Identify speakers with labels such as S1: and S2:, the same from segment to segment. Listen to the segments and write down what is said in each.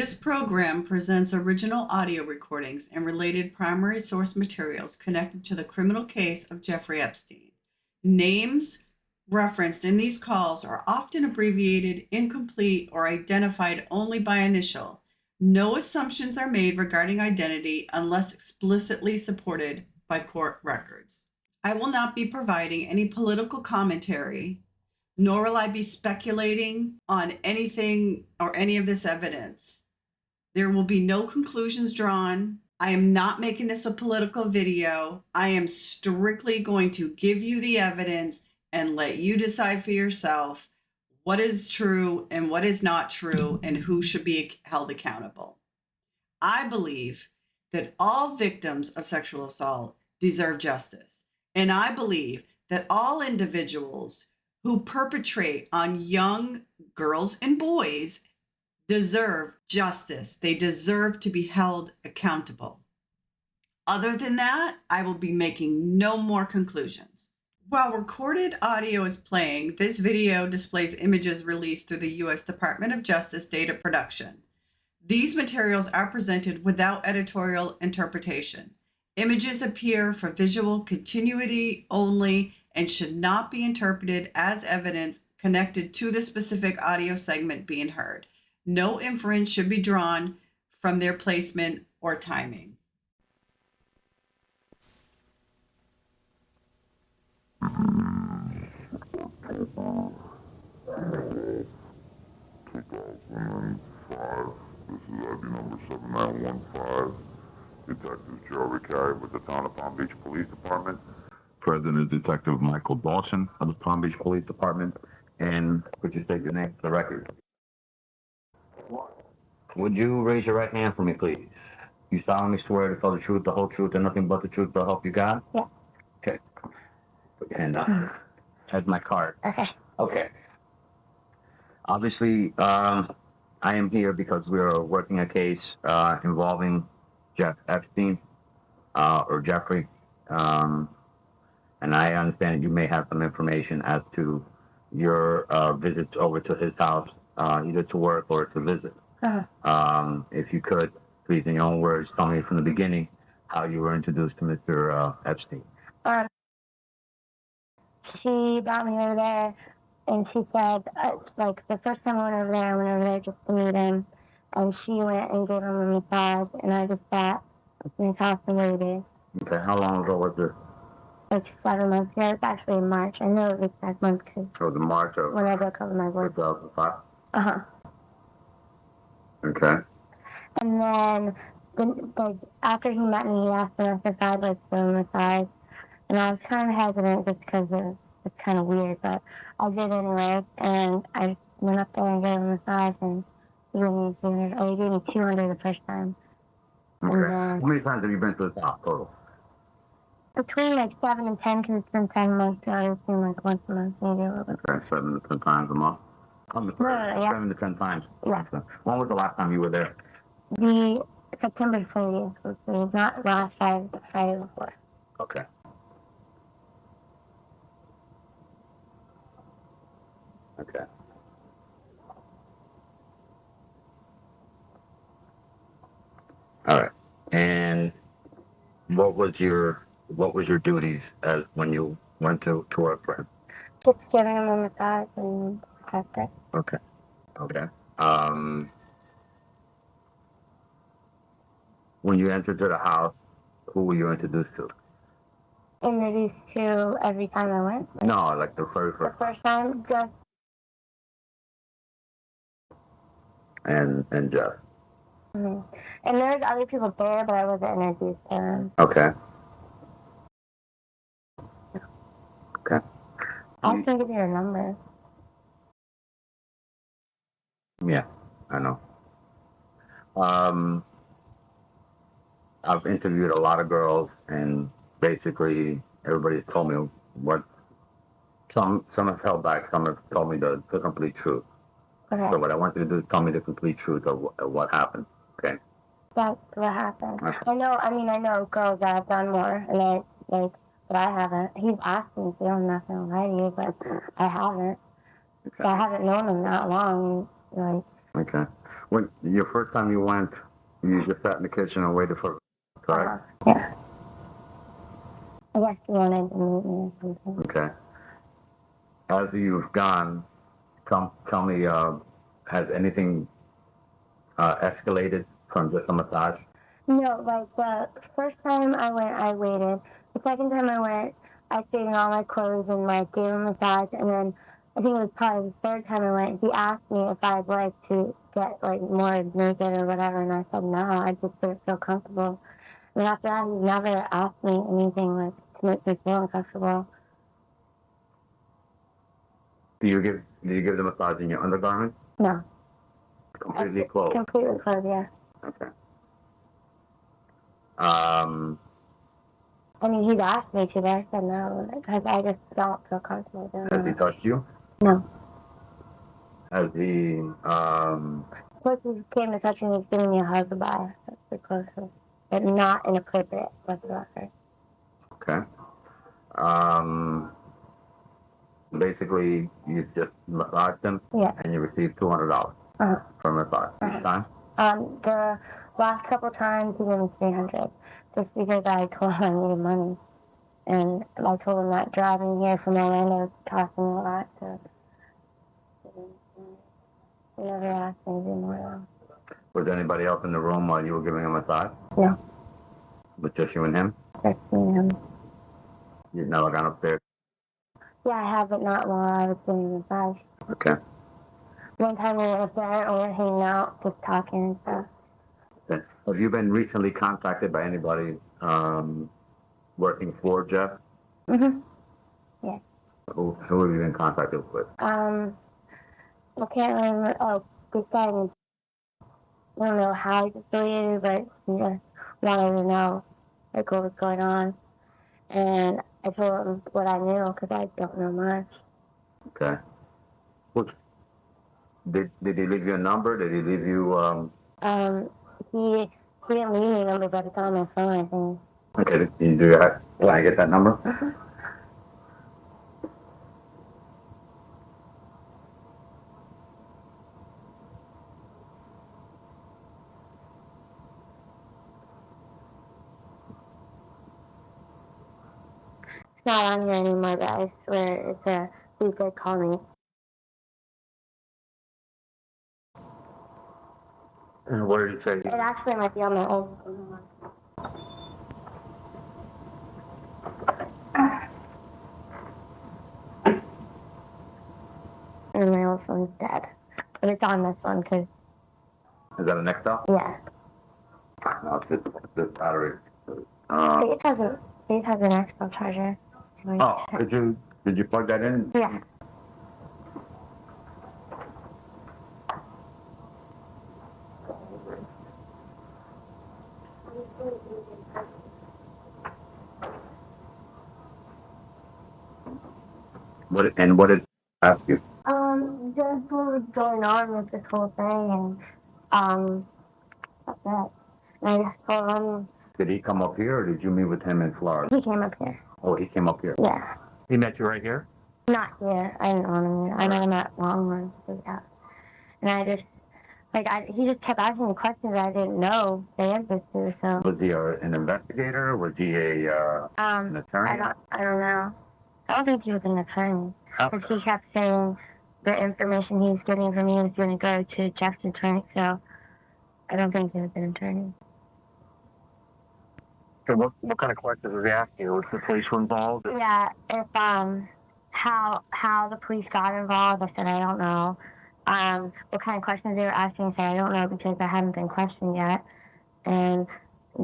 S1: This program presents original audio recordings and related primary source materials connected to the criminal case of Jeffrey Epstein. Names referenced in these calls are often abbreviated, incomplete, or identified only by initial. No assumptions are made regarding identity unless explicitly supported by court records. I will not be providing any political commentary, nor will I be speculating on anything or any of this evidence. There will be no conclusions drawn. I am not making this a political video. I am strictly going to give you the evidence and let you decide for yourself what is true and what is not true and who should be held accountable. I believe that all victims of sexual assault deserve justice. And I believe that all individuals who perpetrate on young girls and boys deserve justice. They deserve to be held accountable. Other than that, I will be making no more conclusions. While recorded audio is playing, this video displays images released through the U.S. Department of Justice data production. These materials are presented without editorial interpretation. Images appear for visual continuity only and should not be interpreted as evidence connected to the specific audio segment being heard. No inference should be drawn from their placement or timing.
S2: This is ID number 7915. Detective Joe Carey with the Town of Palm Beach Police Department. President Detective Michael Dawson of the Palm Beach Police Department. And could you take your name for the record?
S3: Would you raise your right hand for me, please? You solemnly swear to tell the truth, the whole truth, and nothing but the truth to help you God?
S4: Yeah.
S3: Okay. Put your hand up. That's my card.
S4: Okay.
S3: Okay. Obviously, I am here because we're working a case involving Jeff Epstein, or Jeffrey. And I understand that you may have some information as to your visits over to his house, either to work or to visit.
S4: Uh-huh.
S3: If you could, please, in your own words, tell me from the beginning how you were introduced to Mr. Epstein.
S4: She brought me over there, and she said, like, the first time I went over there just to meet him, and she went and gave him a massage, and I just sat in his house and waited.
S3: Okay, how long ago was this?
S4: Like 7 months ago. It's actually in March. I know it was 5 months because
S3: It was in March of
S4: when I go cover my voice.
S3: 2005?
S4: Uh-huh.
S3: Okay.
S4: And then, after he met me, he asked me if I'd like to do a massage. And I was kind of hesitant just because it's kind of weird, but I did anyway. And I went up there and gave him a massage, and he gave me 200. Oh, he gave me 200 the first time.
S3: Okay.
S4: And
S3: How many times have you been to the top total?
S4: between like 7 and 10, because it's been 10 months, so I've seen like once a month, maybe a little bit.
S3: Okay, 7 to 10 times a month?
S4: Yeah.
S3: 7 to 10 times?
S4: Yeah.
S3: When was the last time you were there?
S4: The September 30th was not last Friday, but Friday before.
S3: Okay. Okay. All right. And what was your duties as when you went to work for him?
S4: Just giving him a massage and that's it.
S3: Okay. Okay. When you entered to the house, who were you introduced to?
S4: Introduced to every time I went.
S3: No, like the very
S4: The
S3: first.
S4: first time, just
S3: And Jeff.
S4: and there's other people there, but I wasn't introduced to them.
S3: Okay. Okay.
S4: I can give you a number.
S3: Yeah, I know. I've interviewed a lot of girls, and basically everybody's told me what. Some have held back. Some have told me the complete truth.
S4: Okay.
S3: So what I want you to do is tell me the complete truth of what happened. Okay.
S4: That's what happened.
S3: Okay.
S4: I know girls that have done more, and but I haven't. He's asked me to, I'm not gonna lie to you, but I haven't.
S3: Okay.
S4: So I haven't known him that long, like.
S3: Okay. When your first time you went, you just sat in the kitchen and waited for, correct?
S4: Yeah. I guess he wanted to meet me or something.
S3: Okay. As you've gone, tell me, has anything escalated from just a massage?
S4: No, like the first time I went, I waited. The second time I went, I stayed in all my clothes and like gave him a massage. And then I think it was probably the third time I went, he asked me if I'd like to get like more naked or whatever, and I said no, I just didn't feel comfortable. And after that, he never asked me anything like to make me feel uncomfortable.
S3: Did you give the massage in your undergarments?
S4: No,
S3: Completely closed.
S4: completely closed. Yeah.
S3: Okay.
S4: I mean, he'd asked me to, but I said no because I just don't feel comfortable doing
S3: Has he
S4: it.
S3: touched you?
S4: No.
S3: Has he,
S4: Closest he came to touching me is giving me a hug goodbye. That's the closest. But not inappropriate whatsoever.
S3: okay. Um, basically, you just massaged him
S4: Yeah.
S3: and you received $200 for massage each time?
S4: The last couple times he gave me 300 just because I told him I needed money. And I told him that driving here from Orlando is costing me a lot, so he never asked me to do more
S3: Was there anybody else in the room while you were giving him a massage?
S4: though. No,
S3: Was just you and him?
S4: that's me.
S3: You've never gone upstairs?
S4: Yeah, I have, but not while I was getting a massage.
S3: Okay.
S4: One time we went up there and we were hanging out, just talking and stuff.
S3: Okay. Have you been recently contacted by anybody working for Jeff?
S4: Mm-hmm.
S3: Who have you been contacted with?
S4: I can't remember. Oh, this guy, I don't know how he's affiliated, but he just wanted to know like what was going on. And I told him what I knew because I don't know much.
S3: Okay. What, did he leave you a number? Did he leave you,
S4: He didn't leave me a number, but it's on my phone, I think.
S3: okay, can I get that number?
S4: It's not on here anymore, but I swear it's a he could call me.
S3: And what did he say?
S4: It actually might be on my old phone. And my old phone's dead. But it's on this one, because,
S3: Is that a Nextel?
S4: yeah.
S3: No, it's this battery.
S4: It has an extra charger.
S3: Oh, did you plug that in?
S4: Yeah.
S3: What did he ask you?
S4: Just what was going on with this whole thing, and, that's it. And I just told him,
S3: Did he come up here or did you meet with him in Florida?
S4: he came up here.
S3: Oh, he came up here.
S4: Yeah.
S3: He met you right here?
S4: Not here. I didn't want him here. I met him at Longhorn. Yeah. And I just, he just kept asking me questions I didn't know the answers to, so.
S3: Was he an investigator? Was he an attorney?
S4: I don't know. I don't think he was an attorney. Because he kept saying the information he was getting from me was going to go to Jeff's attorney, so I don't think he was an attorney.
S3: So what kind of questions was he asking you? Was the police involved?
S4: Yeah, if, how the police got involved, I said I don't know. What kind of questions they were asking, I said I don't know because I haven't been questioned yet. And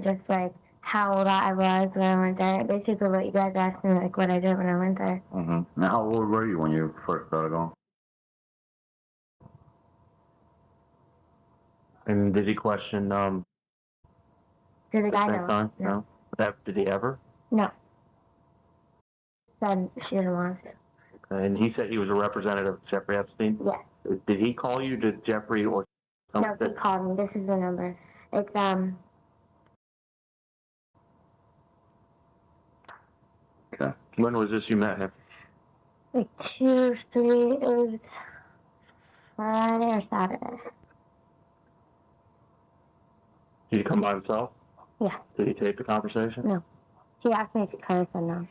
S4: just like how old I was when I went there. Basically what you guys asked me, like what I did when I went there.
S3: Mm-hmm. Now, how old were you when you first started going? And did he question
S4: Did the guy know?
S3: No. Did he ever?
S4: No. Said she didn't want to.
S3: And he said he was a representative of Jeffrey Epstein?
S4: Yeah.
S3: Did he call you to Jeffrey or
S4: No, he called me. This is the number. It's,
S3: Okay. When was this you met him?
S4: like 2, 3, it was Friday or Saturday.
S3: Did he come by himself?
S4: Yeah.
S3: Did he take the conversation?
S4: No. He asked me if he could, I said no.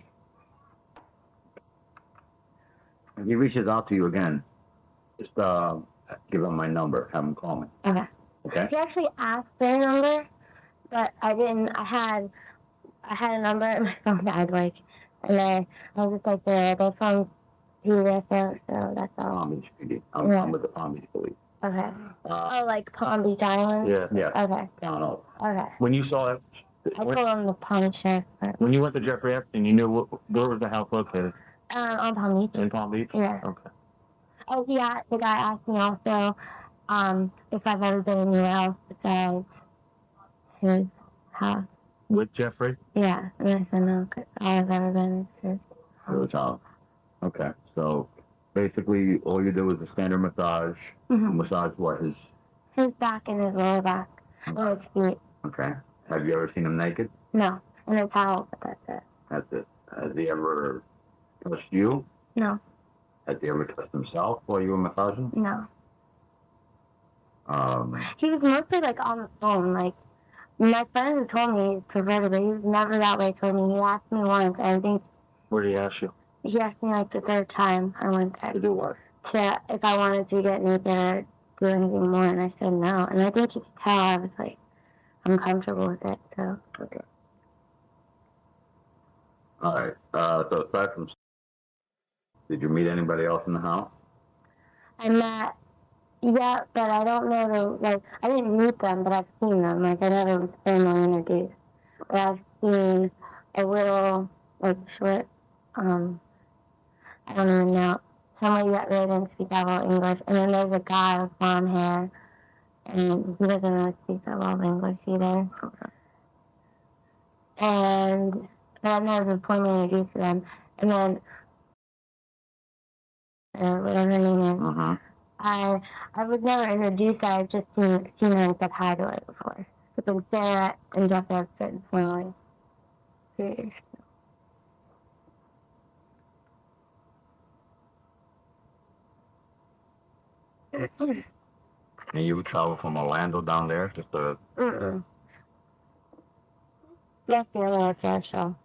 S3: If he reaches out to you again, just give him my number. Have him call me.
S4: Okay.
S3: Okay?
S4: He actually asked their number, but I didn't. I had a number and my phone died, like, and I was just like, they're from here, so that's all.
S3: Palm Beach PD.
S4: Yeah.
S3: I'm with the Palm Beach Police.
S4: Okay. Oh, like Palm Beach Island?
S3: Yeah. Yeah.
S4: Okay.
S3: Down over.
S4: Okay.
S3: When you saw it,
S4: I told him the Palm Beach Sheriff.
S3: when you went to Jeffrey Epstein, you knew where was the house located?
S4: On Palm Beach.
S3: In Palm Beach?
S4: Yeah.
S3: Okay.
S4: Oh, yeah, the guy asked me also if I've ever been anywhere else besides his house.
S3: With Jeffrey?
S4: Yeah, and I said no, 'cause all I've ever been is
S3: His house. Okay. So basically, all you do is a standard massage. Massage what?
S4: his back and his lower back, and his feet.
S3: Okay. Have you ever seen him naked?
S4: No, and his towel, but that's it.
S3: That's it. Has he ever touched you?
S4: No,
S3: Has he ever touched himself while you were massaging?
S4: no.
S3: Um,
S4: He was mostly like on the phone. Like my friend who told me he's perverted, but he was never that way toward me. He asked me once, and I think
S3: what did he ask you?
S4: he asked me like the third time I went there.
S3: To do what?
S4: To if I wanted to get naked or do anything more, and I said no. And I think you could tell I was like uncomfortable with it. So
S3: Okay. All right. So aside from, did you meet anybody else in the house?
S4: I met, yeah, but I don't know I didn't meet them, but I've seen them. Like I never was formally introduced, but I've seen a little like short, I don't even know. Somebody that really didn't speak that well English, and then there's a guy with blonde hair, and he doesn't really speak that well English either.
S3: Okay.
S4: And I've never been formally introduced to them. And then, whatever her name is,
S3: Uh-huh.
S4: I was never introduced. I've just seen her and said hi to her before. But then Sarah and Jeff have been formally introduced.
S3: And you would travel from Orlando down there just to...
S4: That's the other affair show.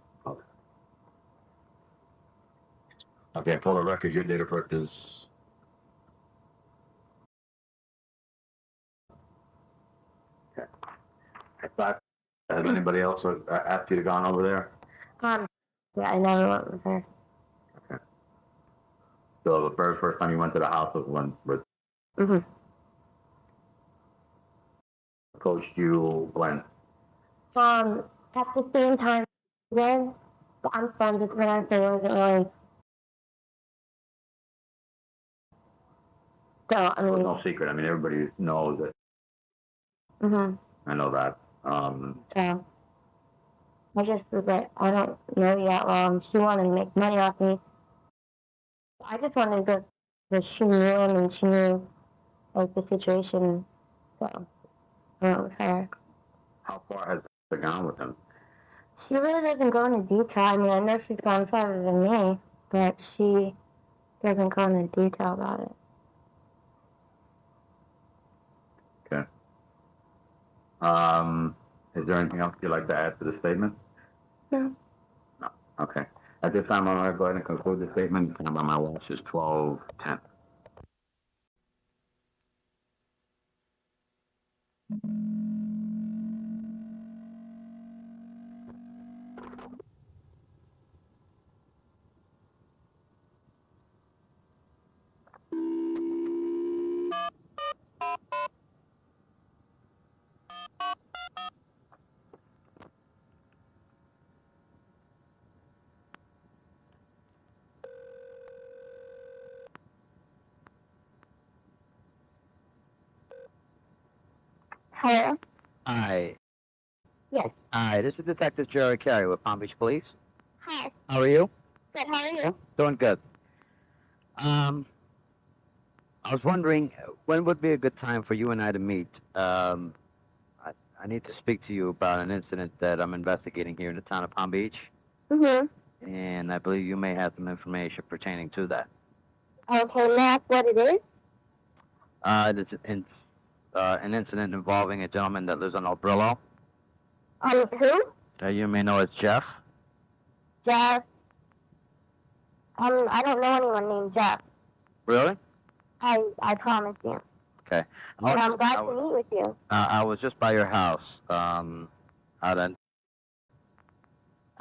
S3: Okay, for the record, your date of birth is... Okay. Aside, has anybody else asked you to gone over there?
S4: Yeah, I never went with her.
S3: Okay. So the very first time you went to the house was when with approached you when?
S4: At the same time, then I'm friends with her, so it wasn't really. So I
S3: It was
S4: mean,
S3: no secret. I mean, everybody knows it. I know that.
S4: so I just was like, I don't know you that well, and she wanted to make money off me. I just wanted to go because she knew him and she knew like the situation, so I went with her.
S3: How far has it gone with him?
S4: She really doesn't go into detail. I mean, I know she's gone farther than me, but she doesn't go into detail about it.
S3: Okay. Is there anything else you'd like to add to the statement?
S4: No.
S3: No. Okay. At this time, I'm going to go ahead and conclude the statement. Time on my watch is 12:10.
S4: Hello?
S5: Hi.
S4: Yes.
S5: Hi, this is Detective Jerry Carey with Palm Beach Police.
S4: Hi.
S5: How are you?
S4: Good, how are you?
S5: Doing good. I was wondering, when would be a good time for you and I to meet? I need to speak to you about an incident that I'm investigating here in the town of Palm Beach, and I believe you may have some information pertaining to that.
S4: Okay, may I ask what it is?
S5: It's an incident involving a gentleman that lives on El Brillo.
S4: Who?
S5: You may know as Jeff.
S4: Jeff. I don't know anyone named Jeff.
S5: Really?
S4: I promise you.
S5: Okay.
S4: And I'm glad to meet with you.
S5: I was just by your house. Out at.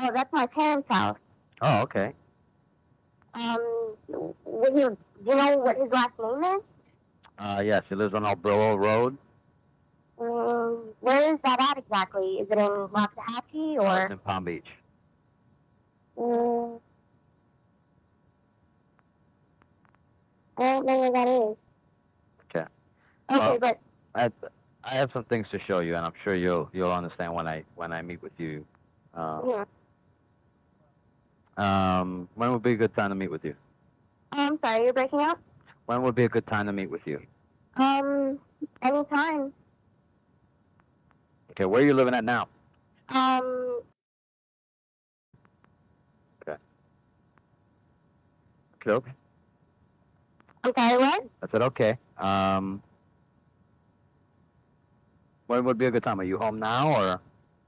S4: Oh, that's my parents' house.
S5: Oh, okay.
S4: Do you know what his last name is?
S5: Yes, he lives on El Brillo Road.
S4: Where is that at exactly? Is it in Waxahachie or?
S5: It's in Palm Beach.
S4: I don't know where that is.
S5: Okay.
S4: Okay,
S5: Well,
S4: but
S5: I have some things to show you, and I'm sure you'll understand when I meet with you.
S4: yeah.
S5: When would be a good time to meet with you?
S4: I'm sorry, you're breaking up.
S5: When would be a good time to meet with you?
S4: Anytime.
S5: Okay, where are you living at now? Okay.
S4: I'm sorry, what?
S5: I said okay. When would be a good time? Are you home now or?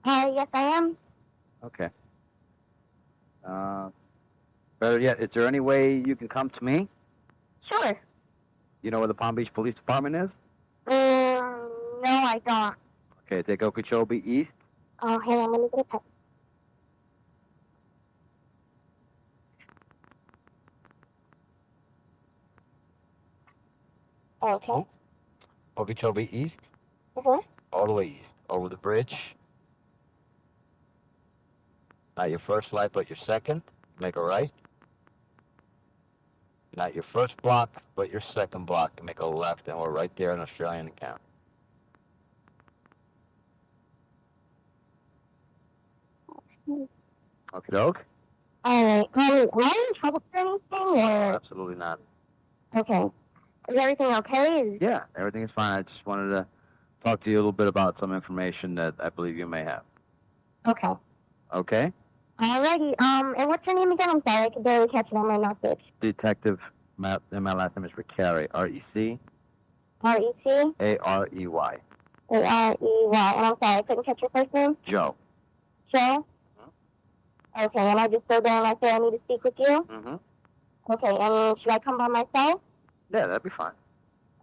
S4: Yes, I am.
S5: Okay. Better yet, is there any way you can come to me?
S4: Sure.
S5: You know where the Palm Beach Police Department is?
S4: No, I don't.
S5: Okay, take Okeechobee East.
S4: Oh, hang on, let me get a pen. Okay.
S5: Okeechobee East,
S4: Mm-hmm.
S5: all the way east, over the bridge. Not your first light, but your second. Make a right. Not your first block, but your second block. Make a left, and we're right there in Australian account. Okay, doke?
S4: All right. Am I in trouble for anything, or?
S5: Absolutely not.
S4: Okay. Is everything okay?
S5: Yeah, everything is fine. I just wanted to talk to you a little bit about some information that I believe you may have.
S4: Okay.
S5: Okay?
S4: Alrighty. And what's your name again? I'm sorry, I could barely catch it on my message.
S5: Detective, my last name is Recary, R-E-C.
S4: R-E-C?
S5: A-R-E-Y.
S4: A-R-E-Y. And I'm sorry, I couldn't catch your first name?
S5: Joe.
S4: Joe? Okay, and I just go there and I say I need to speak with you?
S5: Mm-hmm.
S4: Okay, and should I come by myself?
S5: Yeah, that'd be fine.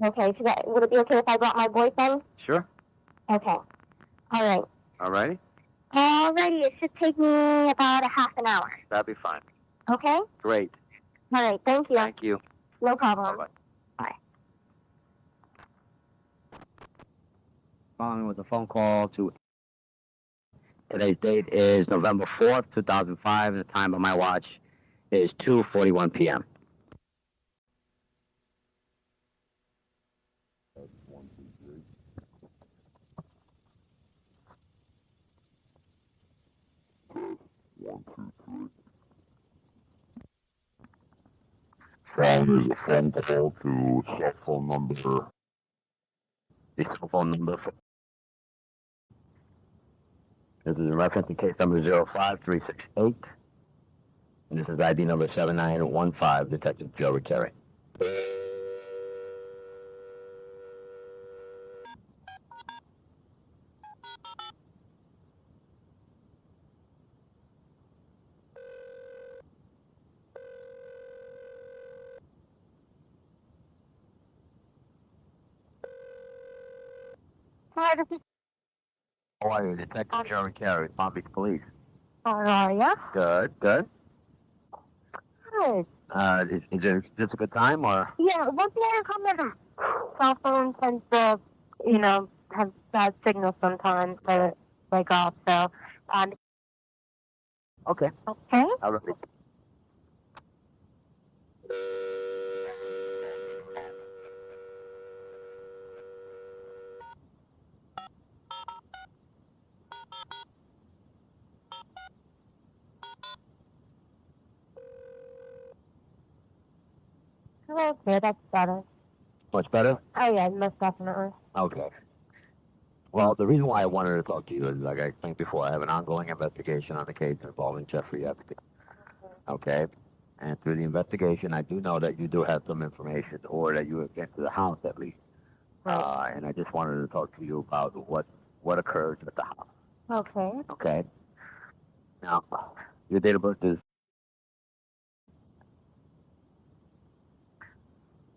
S4: Okay, would it be okay if I brought my boyfriend?
S5: Sure.
S4: Okay. Alright.
S5: Alrighty?
S4: Alrighty, it should take me about a half an hour.
S5: That'd be fine.
S4: Okay?
S5: Great.
S4: Alright, thank you.
S5: Thank you.
S4: No problem.
S5: Bye-bye.
S4: Bye.
S5: Following with a phone call to. Today's date is November 4th, 2005, and the time on my watch is 2:41 p.m.
S2: Found is a phone call to cell phone number.
S5: The cell phone number. This is in reference to case number 05368. And this is ID number 7915, Detective Joe Recary.
S4: Hi, this is...
S5: How are you, Detective Joe Recary, Palm Beach Police?
S4: How are ya?
S5: Good, good.
S4: Good.
S5: Is this a good time, or?
S4: Yeah, what's the other comment? Cell phone tends to, have bad signal sometimes, but like off, so,
S5: Okay.
S4: okay?
S5: All right.
S4: Okay, that's better.
S5: Much better?
S4: Oh yeah, most definitely.
S5: Okay. Well, the reason why I wanted to talk to you is, like I explained before, I have an ongoing investigation on the case involving Jeffrey Epstein. Okay? And through the investigation, I do know that you do have some information, or that you have been to the house at least, And I just wanted to talk to you about what occurred at the house.
S4: Okay.
S5: Okay. Now, your date of birth is.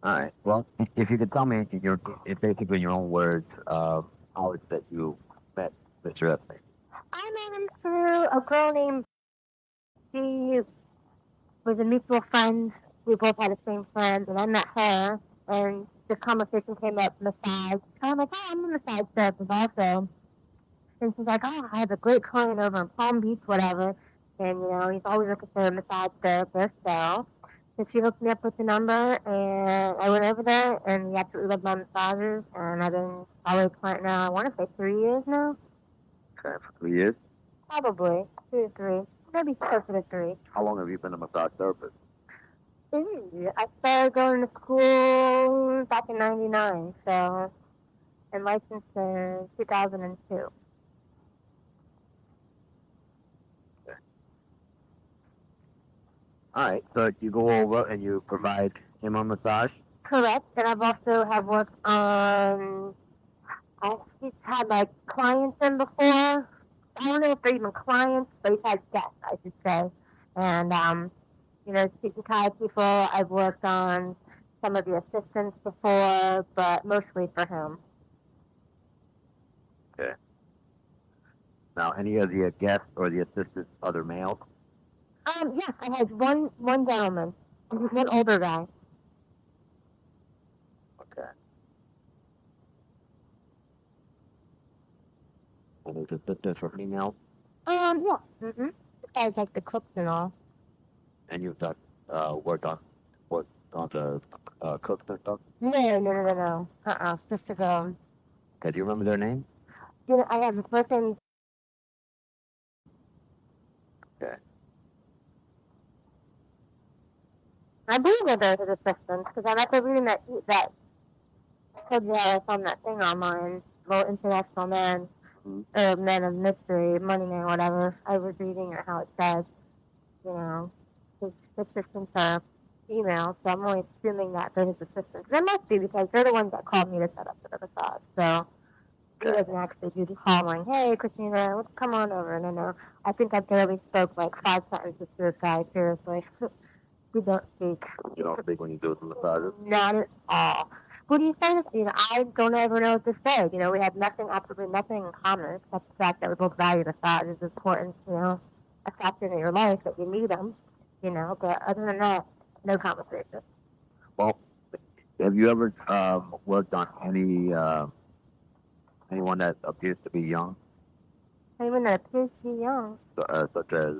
S5: All right. Well, if you could tell me basically in your own words, how it's that you met Mr. Epstein.
S4: I met him through a girl named. She was a mutual friend. We both had the same friend, and I met her, and the conversation came up massage. And I'm like, oh, I'm a massage therapist also. And she's like, oh, I have a great client over in Palm Beach, whatever. And, he's always looking for a massage therapist. So she hooked me up with the number, and I went over there, and we absolutely loved my massages. And I've been probably a client now, I want to say 3 years now.
S5: Okay, for 3 years.
S4: Probably 2 to 3, maybe closer to 3.
S5: How long have you been a massage therapist?
S4: I started going to school back in '99, so and licensed in 2002.
S5: All right. So you go over and you provide him a massage.
S4: Correct, and I've also have worked on. He's had like clients in before. I don't know if they're even clients, but he's had guests, I should say. And teaching Thai people, I've worked on some of the assistants before, but mostly for him.
S5: Okay. Now, any of the guests or the assistants other males?
S4: Yeah, I had one gentleman, one older guy.
S5: Okay. And there's assistants for females,
S4: Yeah. Guys like the cooks and all.
S5: and you've done worked on the cooks and stuff.
S4: No. Just to go.
S5: Okay. Do you remember their name?
S4: I have the first name.
S5: Okay.
S4: I believe that there's his assistants because I'm after reading that I told you I found that thing online, Little International Man, or Man of Mystery, Money Man, whatever. I was reading it how it says, his assistants are female, so I'm only assuming that they're his assistants. They must be because they're the ones that called me to set up the massage. So he doesn't actually do the calling. Hey, Christina, let's come on over. No. I think I barely spoke like 5 sentences to this guy. Seriously, we don't speak.
S5: You don't speak when you do the massages.
S4: Not at all. What do you say? I don't ever know what to say. We had absolutely nothing in common except the fact that we both value massage is important. A factor in your life that you need them. But other than that, no conversation.
S5: Well, have you ever worked on anyone that appears to be young,
S4: Anyone that appears to be young,
S5: such as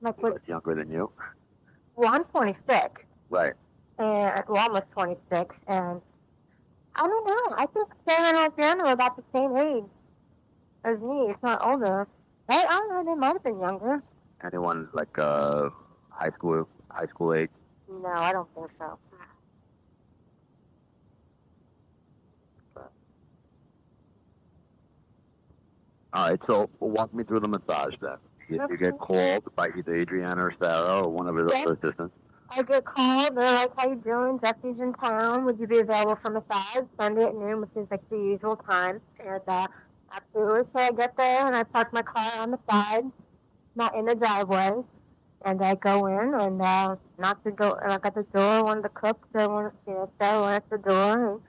S4: like what?
S5: that's younger than you?
S4: Well, I'm 26,
S5: Right.
S4: and almost 26, and I don't know. I think Sarah and Alexander are about the same age as me, if not older. I don't know. They might have been younger.
S5: Anyone like high school age?
S4: No, I don't think so.
S5: All right, so walk me through the massage then. You get called by either Adriana or Sarah or one of his other assistants.
S4: I get called. They're like, how you doing? Jesse's in town. Would you be available for massage Sunday at noon, which is like the usual time? And absolutely. So I get there and I park my car on the side, not in the driveway. And I go in and knock the door. And I got the door. One of the cooks, Sarah went at the door. And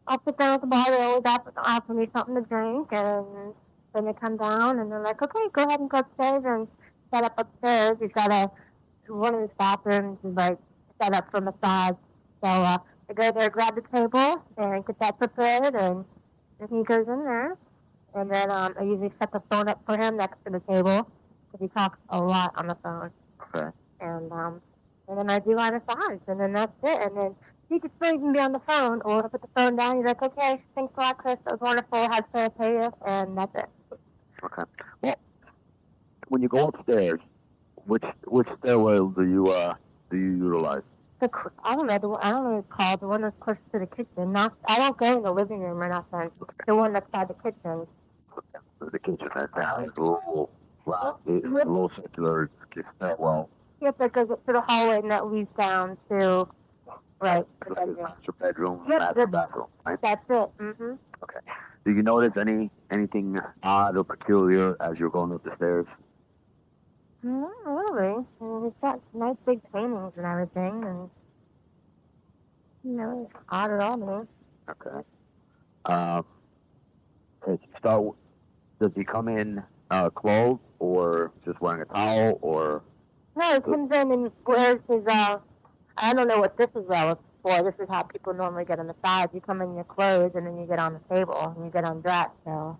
S4: I'll sit down at the bar. They always offer me something to drink. And then they come down and they're like, okay, go ahead and go upstairs and set up upstairs. You've got one of these bathrooms is like set up for massage. So I go there, grab the table, and get that prepared, and he goes in there. And then I usually set the phone up for him next to the table because he talks a lot on the phone.
S5: Okay.
S4: And then I do my massage, and then that's it. And then he could still even be on the phone, or put the phone down. He's like, okay, thanks a lot, Chris. That was wonderful. Had to pay you, and that's it.
S5: Okay. Well, when you go upstairs, which stairwell do you utilize?
S4: I don't know what it's called. The one that's close to the kitchen. I don't go in the living room or nothing. The one that's by the kitchen.
S5: The kitchen has a little rock, a little circular stairwell.
S4: Yep, that goes up to the hallway and that leads down to Right.
S5: So this is master bedroom,
S4: Yep,
S5: master bathroom, right?
S4: That's it. Mm-hmm.
S5: Okay. Do you notice anything odd or peculiar as you're going up the stairs?
S4: Not really. I mean, it's got nice big paintings and everything, and it's odd at all to me.
S5: Okay. Um, does he come in clothed or just wearing a towel or?
S4: No, he comes in and wears his, I don't know what this is for. This is how people normally get on the sides. You come in your clothes and then you get on the table and you get undressed. So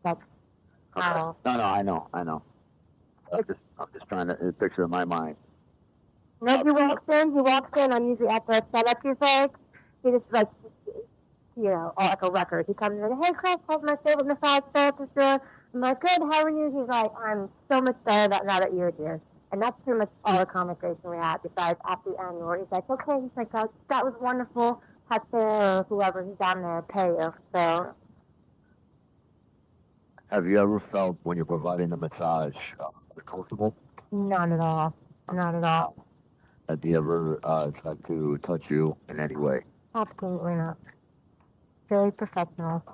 S4: that's
S5: Okay.
S4: how.
S5: No, I know. I'm just trying to picture in my mind.
S4: No, he walks in. I'm usually at the setup, you think. He just like, or like a record. He comes in, hey, Chris, how's my favorite massage therapist doing? I'm like, good, how are you? He's like, I'm so much better now that you're here. And that's pretty much all the conversation we had, besides at the end where he's like, okay, he's like, that was wonderful. Have to, or whoever's down there pay you. So,
S5: Have you ever felt when you're providing a massage uncomfortable?
S4: not at all. Not at all.
S5: Have you ever tried to touch you in any way?
S4: Absolutely not. Very professional.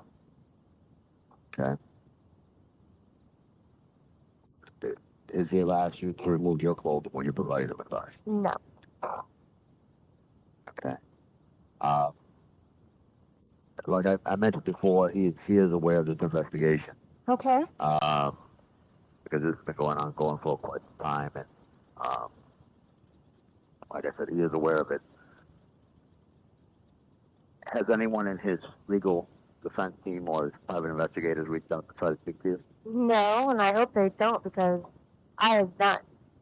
S5: Okay. Is he allowed you to remove your clothes when you're providing a massage?
S4: No.
S5: Okay. Like I mentioned before, he is aware of this investigation.
S4: Okay.
S5: Because it's been going for quite some time, and like I said, he is aware of it. Has anyone in his legal defense team or his private investigators reached out to try to speak to you?
S4: No, and I hope they don't because I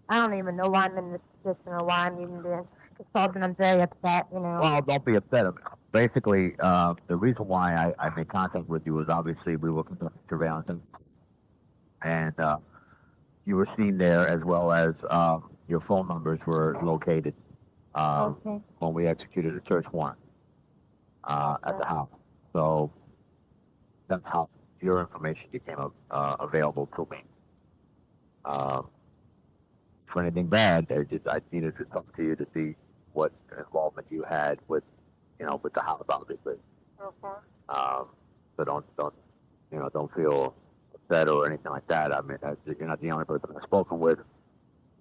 S4: don't even know why I'm in this position or why I'm even being consulted. I'm very upset,
S5: Well, don't be upset. Basically, the reason why I made contact with you was obviously we were conducting surveillance, and you were seen there as well as your phone numbers were located
S4: Okay.
S5: when we executed a search warrant at the house. So that's how your information became available to me. For anything bad, I needed to talk to you to see what involvement you had with the house, obviously.
S4: Okay.
S5: So don't feel upset or anything like that. I mean, you're not the only person I've spoken with.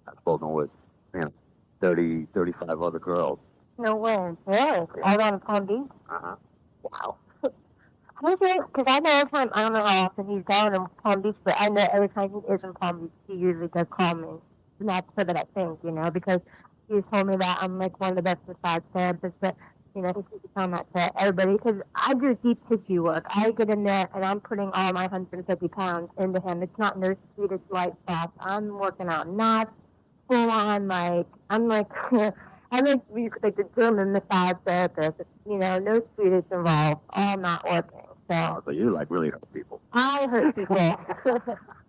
S5: I've spoken with, 30, 35 other girls.
S4: No way. Really? Out on Palm Beach?
S5: Uh-huh.
S4: Wow. Okay, because I know every time, I don't know how often he's down in Palm Beach, but I know every time he is in Palm Beach, he usually does call me. And that's so that I think, because he told me that I'm like one of the best massage therapists, but, he keeps telling that to everybody, because I do deep tissue work. I get in there and I'm putting all my 150 pounds into him. It's not nurse Swedish light stuff. I'm working out knots, full on, I'm like, I'm like the German massage therapist, no Swedish involved, all not working.
S5: So you really hurt people.
S4: I hurt people.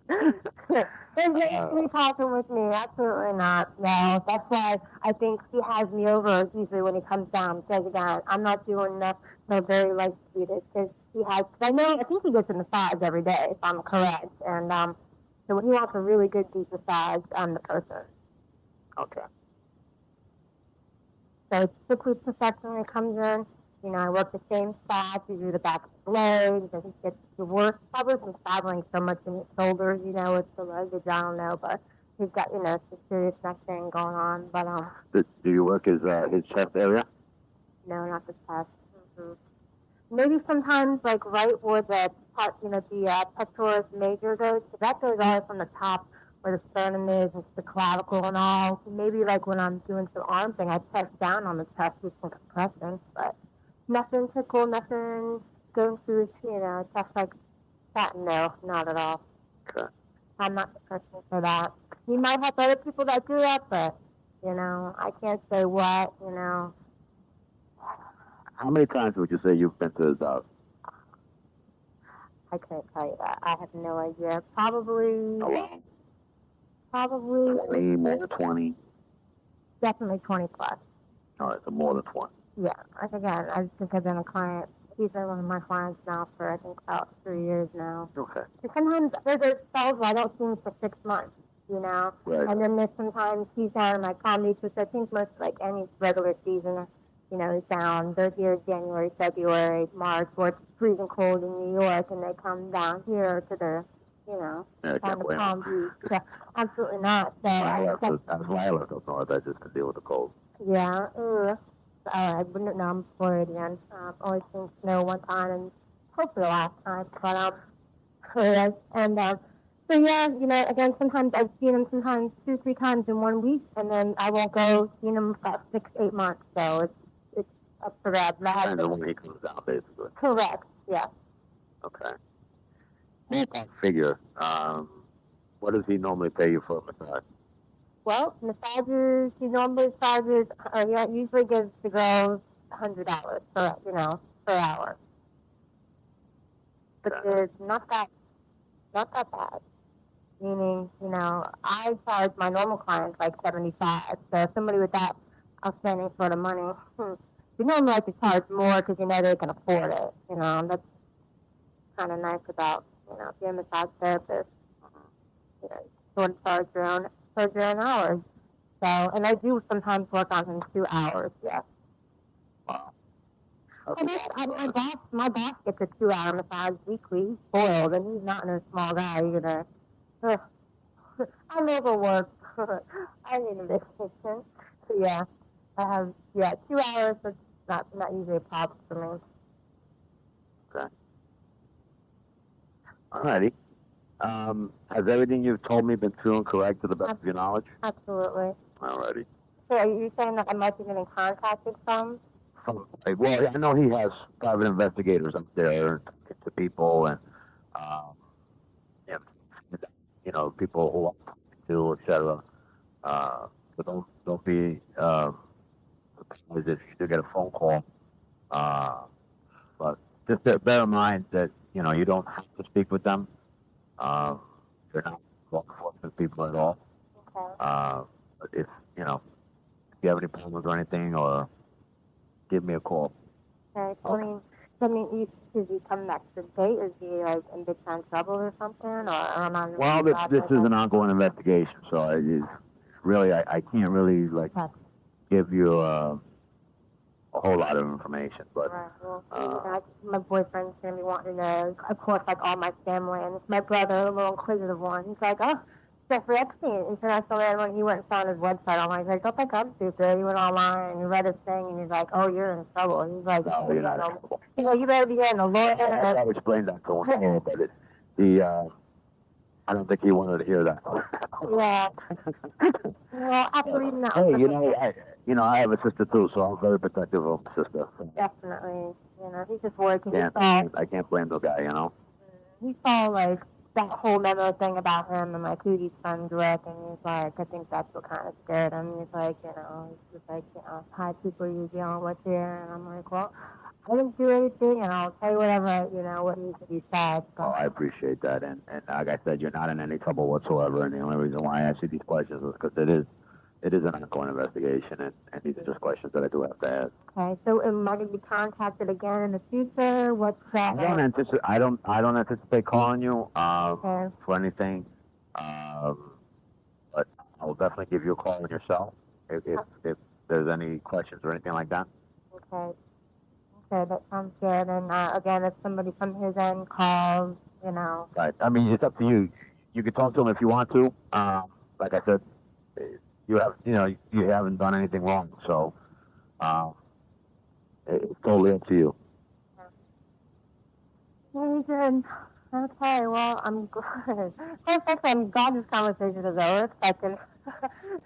S4: There's no talking with me. Absolutely not. No, that's why I think he has me over usually when he comes down. Because again, I'm not doing the very light Swedish. Because I think he gets a massage every day, if I'm correct. And so when he wants a really good deep massage, I'm the person.
S5: Okay.
S4: So it's strictly professional when it comes in. I work the same spots. You do the back of the legs. I think it's the worst. Probably from traveling so much in his shoulders, with the legs. I don't know, but he's got, some serious neck thing going on. But
S5: Do you work his chest area?
S4: no, not the chest. Mm-hmm. Maybe sometimes like right where the pectoralis major goes. So that goes all from the top where the sternum is and the clavicle and all. So maybe like when I'm doing some arm thing, I press down on the chest with some compression, but nothing tickle, nothing going through, chest like that. No, not at all.
S5: Okay.
S4: I'm not the person for that. You might have other people that do that, but I can't say what.
S5: How many times would you say you've been to his house?
S4: I can't tell you that. I have no idea. Probably.
S5: A lot.
S4: Probably.
S5: 20, more than 20.
S4: Definitely 20 plus.
S5: All right, so more than 20.
S4: Yeah. Like again, I think I've been a client. He's been one of my clients now for I think about 3 years now.
S5: Okay.
S4: And sometimes there's spells where I don't see him for 6 months.
S5: Right.
S4: And then there's sometimes he's down in my Palm Beach, which I think most like any regular season. you know, down. They're here January, February, March, where it's freezing cold in New York, and they come down here to the, you know,
S3: Yeah, I
S4: down
S3: can't
S4: to
S3: blame
S4: Palm Beach. So, absolutely not. So
S3: That's why I left up north. I just could deal with the cold.
S4: yeah, I wouldn't know. I'm Floridian. Only seen snow one time, and hopefully the last time. But yeah, and so yeah, you know, again, sometimes I've seen them sometimes 2, 3 times in one week, and then I won't go see them for about 6, 8 months. So it's up for grabs. And I have
S3: Depends on when he comes down, basically.
S4: correct, yeah.
S3: Okay. Ballpark figure. What does he normally pay you for a massage?
S4: Well, massages, he normally charges, yeah, usually gives the girls $100 per, you know, per hour, which
S3: Okay.
S4: is not that bad. Meaning, you know, I charge my normal clients like 75. So somebody with that outstanding sort of money, you normally like to charge more because you know they can afford it. You know, that's kind of nice about, you know, if you're a massage therapist, you know, you sort of charge your own hours. So, and I do sometimes work on in 2 hours, yeah.
S3: Wow.
S4: And my boss gets a 2 hour massage weekly. He's spoiled, and he's not a small guy either. I'm overworked. I need a vacation. So yeah, I have 2 hours. That's not usually a problem for me.
S3: Okay. Alrighty. Has everything you've told me been true and correct to the best of your knowledge?
S4: Absolutely.
S3: Alrighty.
S4: So are you saying that I might be getting contacted from?
S3: Well, I know he has private investigators up there talking to people and, um, yeah, you know, people who I'm talking to, etc. But don't be surprised if you do get a phone call. Uh, but just bear in mind that you know you don't have to speak with them. They're not law enforcement people at all.
S4: Okay.
S3: But if you know if you have any problems or anything, or give me a call.
S4: Okay.
S3: Okay.
S4: Is he coming back to the state? Is he like in big time trouble or something? Or am I
S3: Well, this is an ongoing investigation, so really I can't really like
S4: Okay.
S3: give you a whole lot of information. But
S4: Right. Well, my boyfriend's gonna be wanting to know. Of course, like all my family, and it's my brother, the little inquisitive one. He's like, "Oh, Jeffrey Epstein, international man." When he went and found his website online, he's like, "Don't think I'm stupid." He went online and he read his thing, and he's like, "Oh, you're in trouble." He's like,
S3: no, you're not in trouble.
S4: "You know, you better be getting a lawyer."
S3: I've explained that to him, but I don't think he wanted to hear that.
S4: Yeah. Well, after reading that,
S3: Hey, I have a sister too, so I'm very protective of my sister.
S4: definitely, you know, he's just worried 'cause
S3: I can't blame the guy, you know.
S4: he saw like that whole memo thing about him and like who these friends with, and he's like, I think that's what kind of scared him. He's like, you know, he's just like, you know, hi people you dealing with here, and I'm like, well, I didn't do anything, and I'll tell you whatever, you know, what needs to be said.
S3: Oh, I appreciate that, and like I said, you're not in any trouble whatsoever. And the only reason why I ask you these questions is because it is an ongoing investigation, and these are just questions that I do have to ask.
S4: Okay, so am I going to be contacted again in the future? What's that?
S3: I don't anticipate calling you
S4: Okay.
S3: for anything, but I'll definitely give you a call on yourself if there's any questions or anything like that.
S4: Okay. Okay, that sounds good. And again, if somebody from his end calls, you know.
S3: Right. I mean, it's up to you. You can talk to him if you want to. Like I said, you haven't done anything wrong, so uh, it's totally up to you.
S4: Very good. Okay, well, I'm good. First, I'm glad this conversation is over. I can.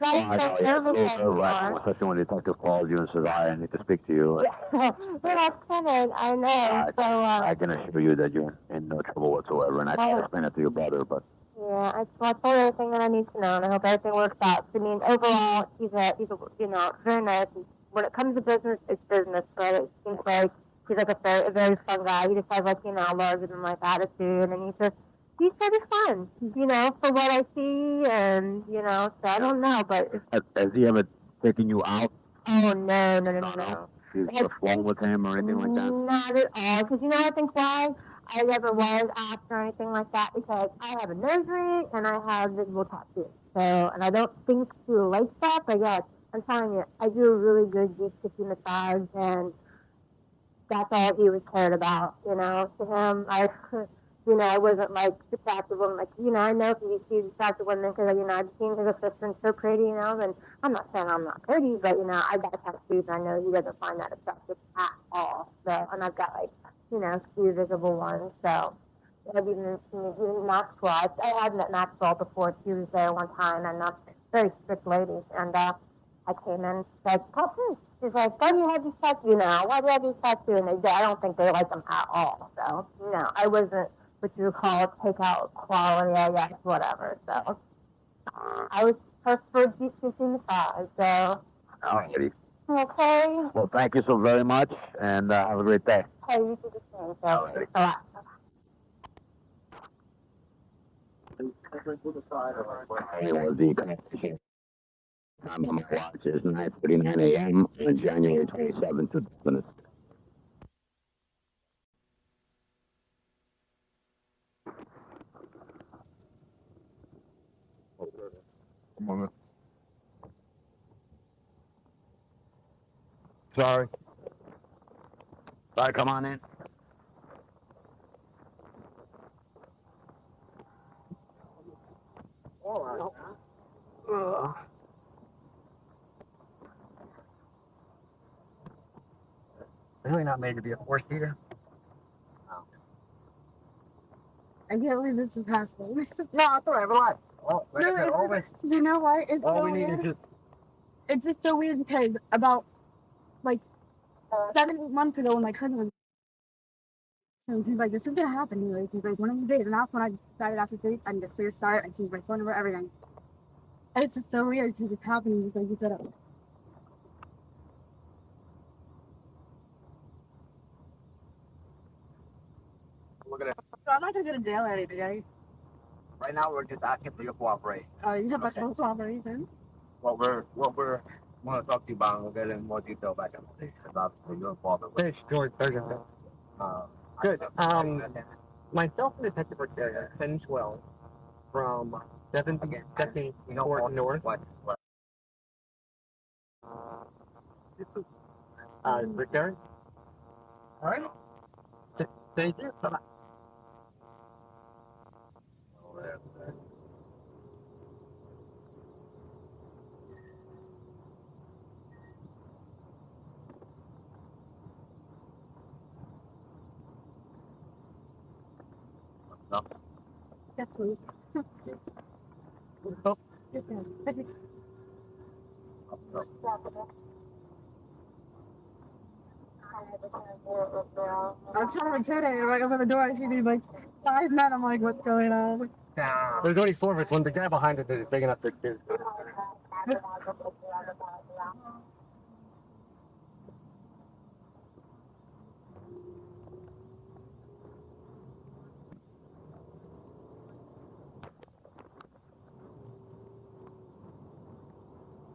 S3: I know, yeah, it's a little nerve-wracking, especially when the detective calls you and says, I need to speak to you.
S4: Yeah, that's kidding. I know.
S3: I can assure you that you're in no trouble whatsoever, and I can explain it to your brother, but
S4: yeah, I told everything that I need to know, and I hope everything works out. I mean, overall, he's a you know, very nice. When it comes to business, it's business, but it seems like he's like a very fun guy. He just has like, you know, larger than life attitude, and he's pretty fun, you know, for what I see, and you know, so I don't know, but
S3: has he ever taken you out?
S4: oh no.
S3: You've flown with him or anything like that?
S4: Not at all, because you know, I think why I never was asked or anything like that, because I have a nose ring and I have visible tattoos. So, and I don't think she likes that, but yes, I'm telling you, I do a really good deep tissue massage, and that's all he was cared about, you know. To him, I wasn't like attractive women. Like, I know if you see attractive women because, I've seen his assistant so pretty, and I'm not saying I'm not pretty, but, I've got tattoos, and I know he doesn't find that attractive at all. So, and I've got, like, few visible ones. So, I've even Maxwell. I had met Maxwell before. She was there one time, and very strict lady. And I came in, said, "Papa," she's like, "Why do you have these tattoos now? Why do you have these tattoos?" And I don't think they like them at all. So, I wasn't what you would call takeout quality, I guess, whatever. So, I was her first deep tissue massage. So,
S3: Alrighty.
S4: okay.
S3: Well, thank you so very much, and have a great day.
S4: Hey, you do the same. So,
S3: Alrighty.
S4: a lot.
S3: Was the conversation. Time on my watch is 9:39 a.m. on January 27th, 2000. Come on, man.
S5: Sorry. Sorry, come on in.
S6: Really not made to be a force feeder.
S7: I can't believe this is impossible.
S6: No, it's alright, relax. Oh, like
S7: No,
S6: I said,
S7: you know what? It's
S6: all
S7: so
S6: we need
S7: weird.
S6: is just
S7: It's just so weird because about like 7 months ago when my cousin was so he's like, this is gonna happen anyways. He's like, one of the days, and that's when I decided after 3 I need to serious start and change my phone number, everything. And it's just so weird to just happening because you said it.
S6: look at it.
S7: So I'm not gonna go to jail or anything, right?
S6: Right now, we're just asking for your cooperation.
S7: You have a social operation.
S6: What we're want to talk to you about, and we'll get in more detail back in the about your involvement. Thanks, George. Good. Myself and Detective Rick 1012 from 17th Court North. Rick Derrick. All right. Thank you. Bye-bye.
S7: That's sweet.
S6: Oh.
S7: Yes, ma'am. I was kind of intimidated. Like, I opened the door, I see these like 5 men. I'm like, what's going on?
S6: There's only 4 of us. When the guy behind it is big enough to do.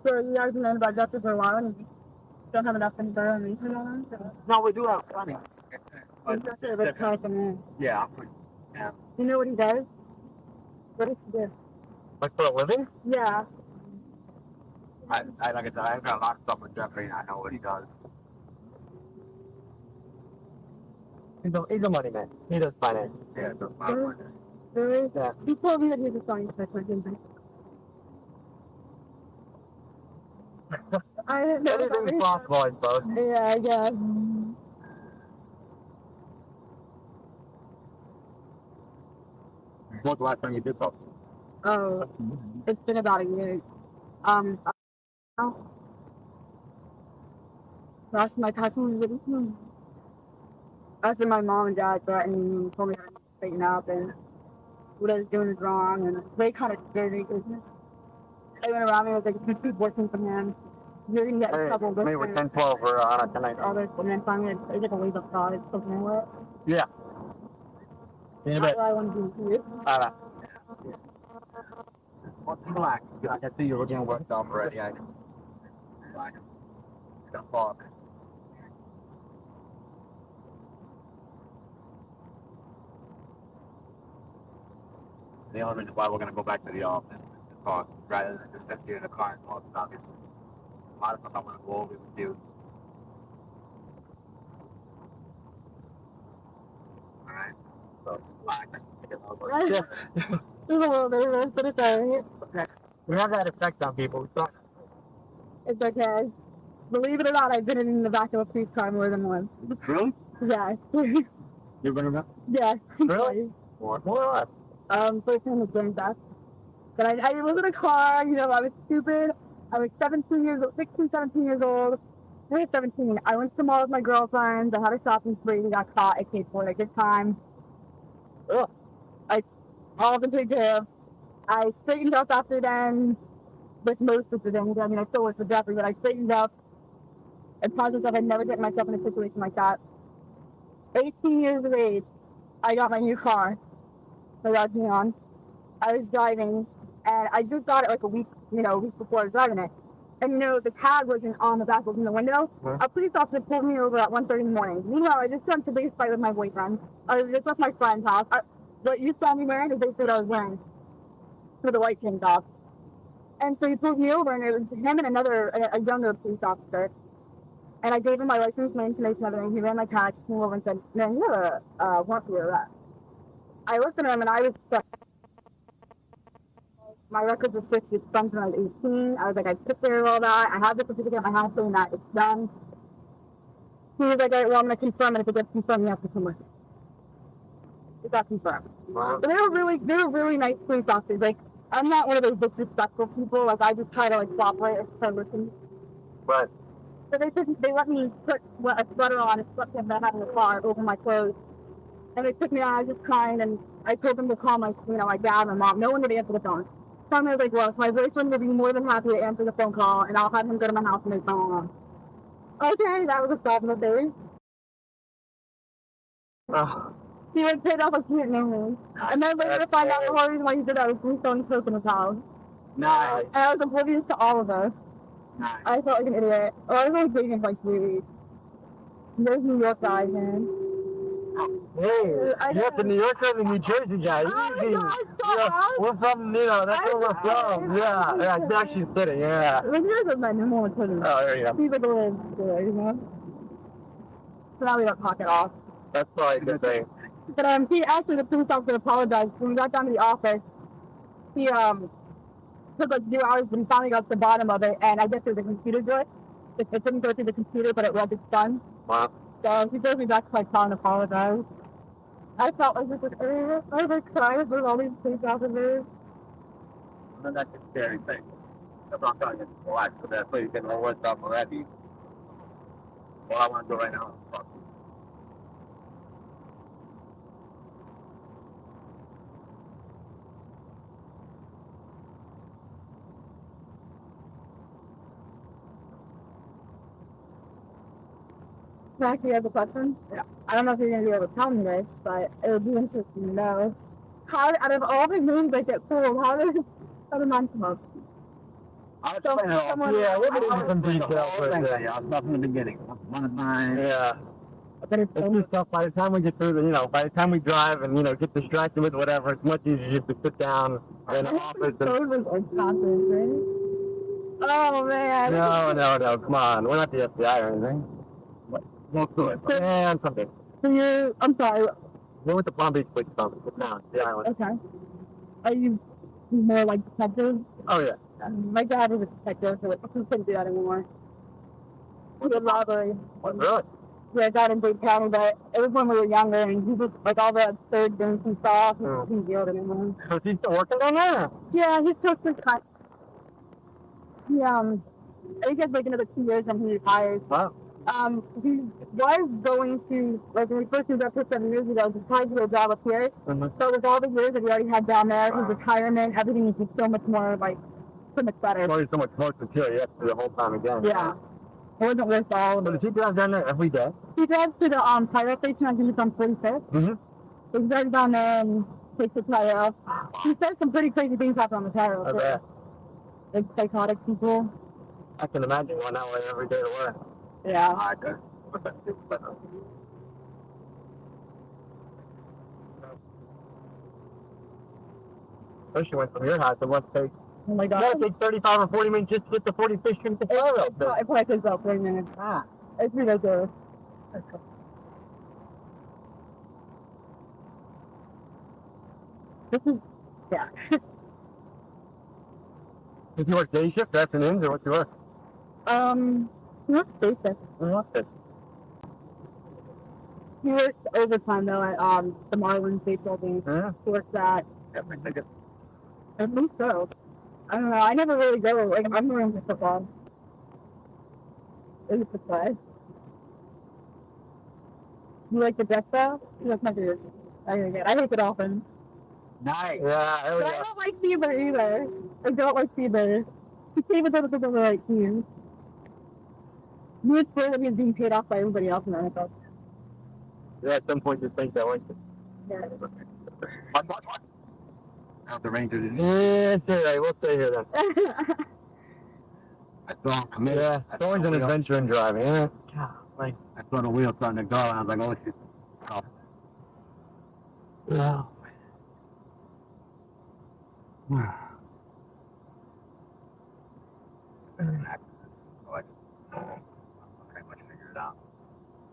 S7: So you guys learned about justice for a while and you don't have enough info and research on it?
S6: No, we do have plenty.
S7: That's a bit hard for me.
S6: Yeah.
S7: You know what he does? What does he do?
S6: Like for a living?
S7: Yeah.
S6: I like I said, I've got a lot of stuff with Jeffrey, and I know what he does. He's a money man. He does finance. Yeah, he does finance.
S7: Really?
S6: Yeah.
S7: He told me that he was a science specialist, didn't he? I didn't know
S6: Anything is
S7: that.
S6: possible, I suppose.
S7: Yeah, I guess.
S6: When's the last time you did something?
S7: Oh, it's been about a year. Um, lost my cousin. After my mom and dad threatened me, told me to straighten up and what I was doing is wrong, and they kind of scared me because they went around me with like, you keep working from him. You're gonna get in trouble.
S6: Maybe we're 10-12 we're on it tonight.
S7: All this, and then finally, I get to leave the college, something like that.
S6: Yeah. In a
S7: That's
S6: bit.
S7: what I want to do here.
S6: Alright. Well, relax. I can see you're looking worked up already. I got fog. The only reason why we're going to go back to the office is to talk rather than just sit here in the car and talk about it. a lot of stuff I want to go over with you. Alright. So,
S7: Right. It's a little nervous, but it's alright.
S6: okay. We have that effect on people. So,
S7: It's okay. Believe it or not, I've been in the back of a police car more than once.
S6: really?
S7: Yeah.
S6: You've been in that?
S7: Yeah.
S6: Really? More or less.
S7: First time was going back. But I was in a car, you know, I was stupid. I was 17 years old, 16, 17 years old. I was 17. I went to the mall with my girlfriends. I had a shopping spree. We got caught. I paid for it. I did time. Ugh. All been taken care of. I straightened up after then with most of the things. I mean, I still was with Jeffrey, but I straightened up and positive I'd never get myself in a situation like that. 18 years of age, I got my new car. My dad's on. I was driving, and I just got it like a week before I was driving it. And the tag wasn't on the back, it was in the window.
S6: Huh?
S7: A police officer pulled me over at 1:30 in the morning. Meanwhile, I just went to biggest fight with my boyfriend. I was just at my friend's house. What you saw me wearing is basically what I was wearing, with the white tank top. And so he pulled me over, and it was him and a younger police officer. And I gave him my license, my information, everything. He ran my tags, came over and said, "Man, you have a warrant for your arrest." I looked at him, and I was stuck. My record was switched to something when I was 18. I was like, I took care of all that. I have the certificate at my house saying that it's done. He was like, all right, well, I'm going to confirm it. If it gets confirmed, you have to come with me. It got confirmed.
S6: Wow.
S7: But they were really nice police officers. Like, I'm not one of those disrespectful people. Like, I just try to, cooperate and try to listen.
S6: But,
S7: So they let me put a sweater on, a sweatshirt that I had in the car over my clothes. And they took me out, I was just crying, and I told them to call my dad and my mom. No one would answer the phone. Finally, I was like, well, if my boyfriend would be more than happy to answer the phone call, and I'll have him go to my house and make my mom. Okay, that was a stop of the day. He was paid off a student name. And then later to find out the whole reason why he did that was he was throwing soap in his house.
S6: nice.
S7: And I was oblivious to all of us.
S6: Nice.
S7: I felt like an idiot. Oh, I was only dating him for like 3 weeks. Those New York guys, man.
S6: Hey,
S7: I
S6: you're from
S7: know.
S6: New York and New Jersey guys.
S7: Oh my
S6: Easy.
S7: God, stop.
S6: Yeah, we're from, that's where we're from. Yeah, now she's kidding, yeah.
S7: When he was my number one cousin.
S6: Oh, there you go.
S7: He's like a little boy. So now we don't talk at all.
S6: That's probably a good thing.
S7: But he actually, the police officer apologized. When we got down to the office, he took like 2 hours, but he finally got to the bottom of it, and I guess there's a computer glitch. It didn't go through the computer, but it was done.
S6: Wow.
S7: So he drove me back to my car and apologized. I felt like this was earlier. I was like crying with all these police officers.
S6: And that's a scary thing. I'm not trying to relax with that, so you can know what's up already. All I want to do right now is talk to you.
S7: Can I actually have a question?
S6: Yeah.
S7: I don't know if you're going to be able to tell me this, but it would be interesting to know. How, out of all the names I get pulled, how did mine come up?
S6: I'll
S7: So,
S6: explain it all.
S7: someone-
S6: Yeah, we'll get into some
S7: I'll-
S6: details. I'll start from the beginning. One of mine. Yeah.
S7: But it's
S6: It's just stuff by the time we get through by the time we drive and, get distracted with whatever, it's much easier just to sit down in the office and...
S7: phone was unconscious, right? Oh, man.
S6: No, come on. We're not the FBI or anything. We'll do it. And something.
S7: So I'm sorry.
S6: We went to Palm Beach Police Department, now, the island.
S7: Okay. Are you more like detective?
S6: Oh, yeah.
S7: My dad was a detective, so he couldn't do that anymore. He did robbery.
S6: What, really?
S7: Yeah, got in Dade County, but it was when we were younger, and he was like all the absurd things he saw. He couldn't deal with it anymore.
S6: So he's still working on that?
S7: Yeah, he's still some kind. He I think it's like another 2 years and he retires.
S6: Wow.
S7: He was going to, like when we first moved up here 7 years ago, he tried to get a job up here.
S6: Mm-hmm.
S7: So with all the years that he already had down there, his retirement, everything is just so much more, so much better.
S6: Well, there's so much more to kill. You have to do the whole time again.
S7: Yeah. It wasn't worth all of
S6: But
S7: it.
S6: does he drive down there every day?
S7: He drives to the tire station, I think it's on 45th.
S6: Mm-hmm.
S7: So he drives down there and takes the tire off. He says some pretty crazy things happen on the tire.
S6: I bet.
S7: Like psychotic people.
S6: I can imagine going that way every day to work.
S7: Yeah.
S6: I could. Especially went from your house, it must take
S7: Oh my
S6: You
S7: god.
S6: gotta take 35 or 40 minutes just to get the 40 fish in the car up.
S7: It probably takes about 40 minutes.
S6: Ah.
S7: It's ridiculous. This is, yeah.
S6: Did you work day shift, afternoons, or what you work?
S7: Not basic. He works overtime though at the Marlins baseball game.
S6: Yeah.
S7: He works at.
S6: Yeah, I think it's
S7: I think so. I don't know. I never really go. Like I'm more into football. Is it the play? You like the Jets though? That's my favorite. I hate the Dolphins.
S6: nice. Yeah, there we
S7: But I
S6: go.
S7: don't like Seaber either. I don't like Seaber. He came with the right team. He was sure that he was being paid off by everybody else in the NFL.
S6: Yeah, at some point you think that way.
S7: Yeah.
S6: Out the Rangers. Yeah, it's all right. We'll stay here then. I saw him come in. Yeah, it's always an adventure in driving, yeah. Like, I saw the wheel starting to go, and I was like, oh, shit. Oh. Yeah. Pretty much figure it out.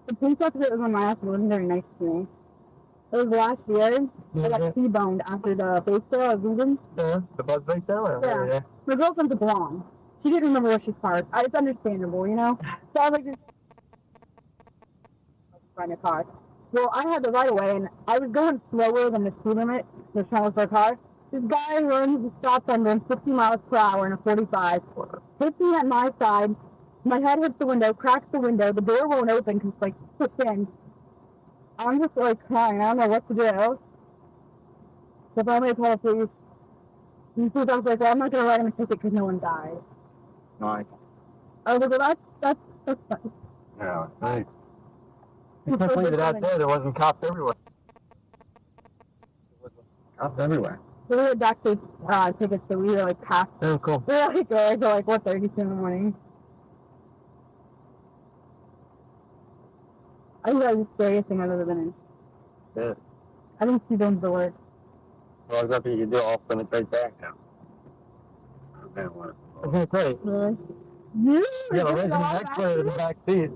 S7: The police officer was on my ass wasn't very nice to me. It was last year. I got T-boned after the face sale I was leaving.
S6: Yeah, the buzz right there?
S7: Yeah. My girlfriend's a blonde. She didn't remember where she parked. It's understandable, you know? So I was like, just find a car. Well, I had the right of way, and I was going slower than the speed limit. Just trying to look for a car. This guy runs the stop sign doing 50 miles per hour in a 45. Hits me at my side. My head hits the window, cracks the window. The door won't open because it's like pushed in. I'm just like crying. I don't know what to do. So finally I told the police. And the police officer was like, well, I'm not going to write him a ticket because no one died.
S6: Nice.
S7: I was like, well, that's fine.
S6: Yeah, nice. Especially that out there wasn't cops everywhere. Cops everywhere.
S7: So we had doctor tickets, so we were like past.
S6: Oh, cool.
S7: We were like there till like 1:32 in the morning. I think that was the scariest thing I've ever been in.
S6: Yeah.
S7: I think she done the work.
S6: Well, there's nothing you can do. I'll send it right back now. Okay, great.
S7: Really?
S6: You got a resident expert in the back seat.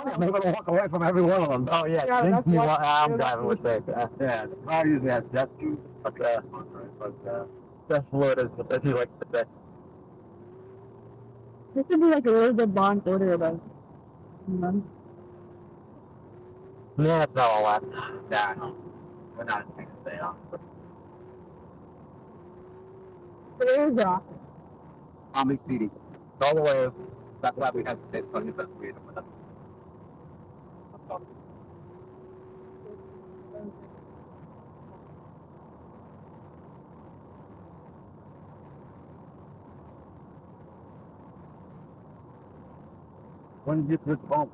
S6: I'm able to walk away from every one of them. Oh, yeah.
S7: Yeah,
S6: Think
S7: that's
S6: me
S7: what-
S6: while I'm driving with safe. Yeah, the car usually has jet fuel. But that's what it is. But that's like the best.
S7: This would be like a really good bond order about.
S6: Yeah, it's not all that. Nah, we're not going to stay on.
S7: But it is rock.
S6: Palm Beach City. All the way. That's why we have to stay on the best way to put up. When did you switch phones?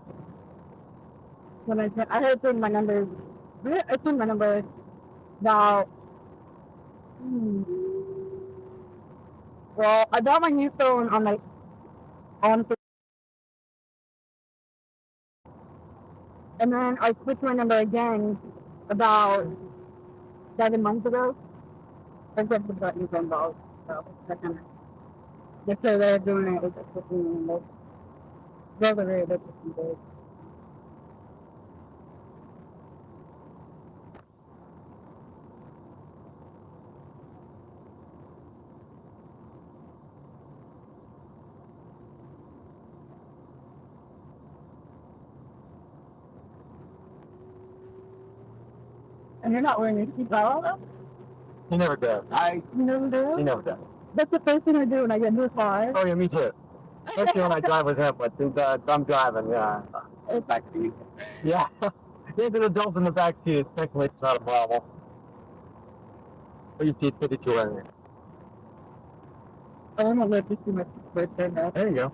S7: When I had to my number. I changed my number about. Well, I got my new phone on my on. And then I switched my number again about 7 months ago. I just got new phone calls. So that's kind of. Just so they're doing it with the switching my number. Those are very good days. And you're not wearing your seatbelt, though?
S6: He never does.
S7: You never do?
S6: He never does.
S7: That's the first thing I do when I get into a car.
S6: Oh, yeah, me too. Especially when I drive with him, but since I'm driving, yeah. Back seat. Yeah. There's an adult in the back seat. Technically, it's not a problem. But you see it 52 anyway.
S7: I don't know if this is my birthday now.
S6: There you go.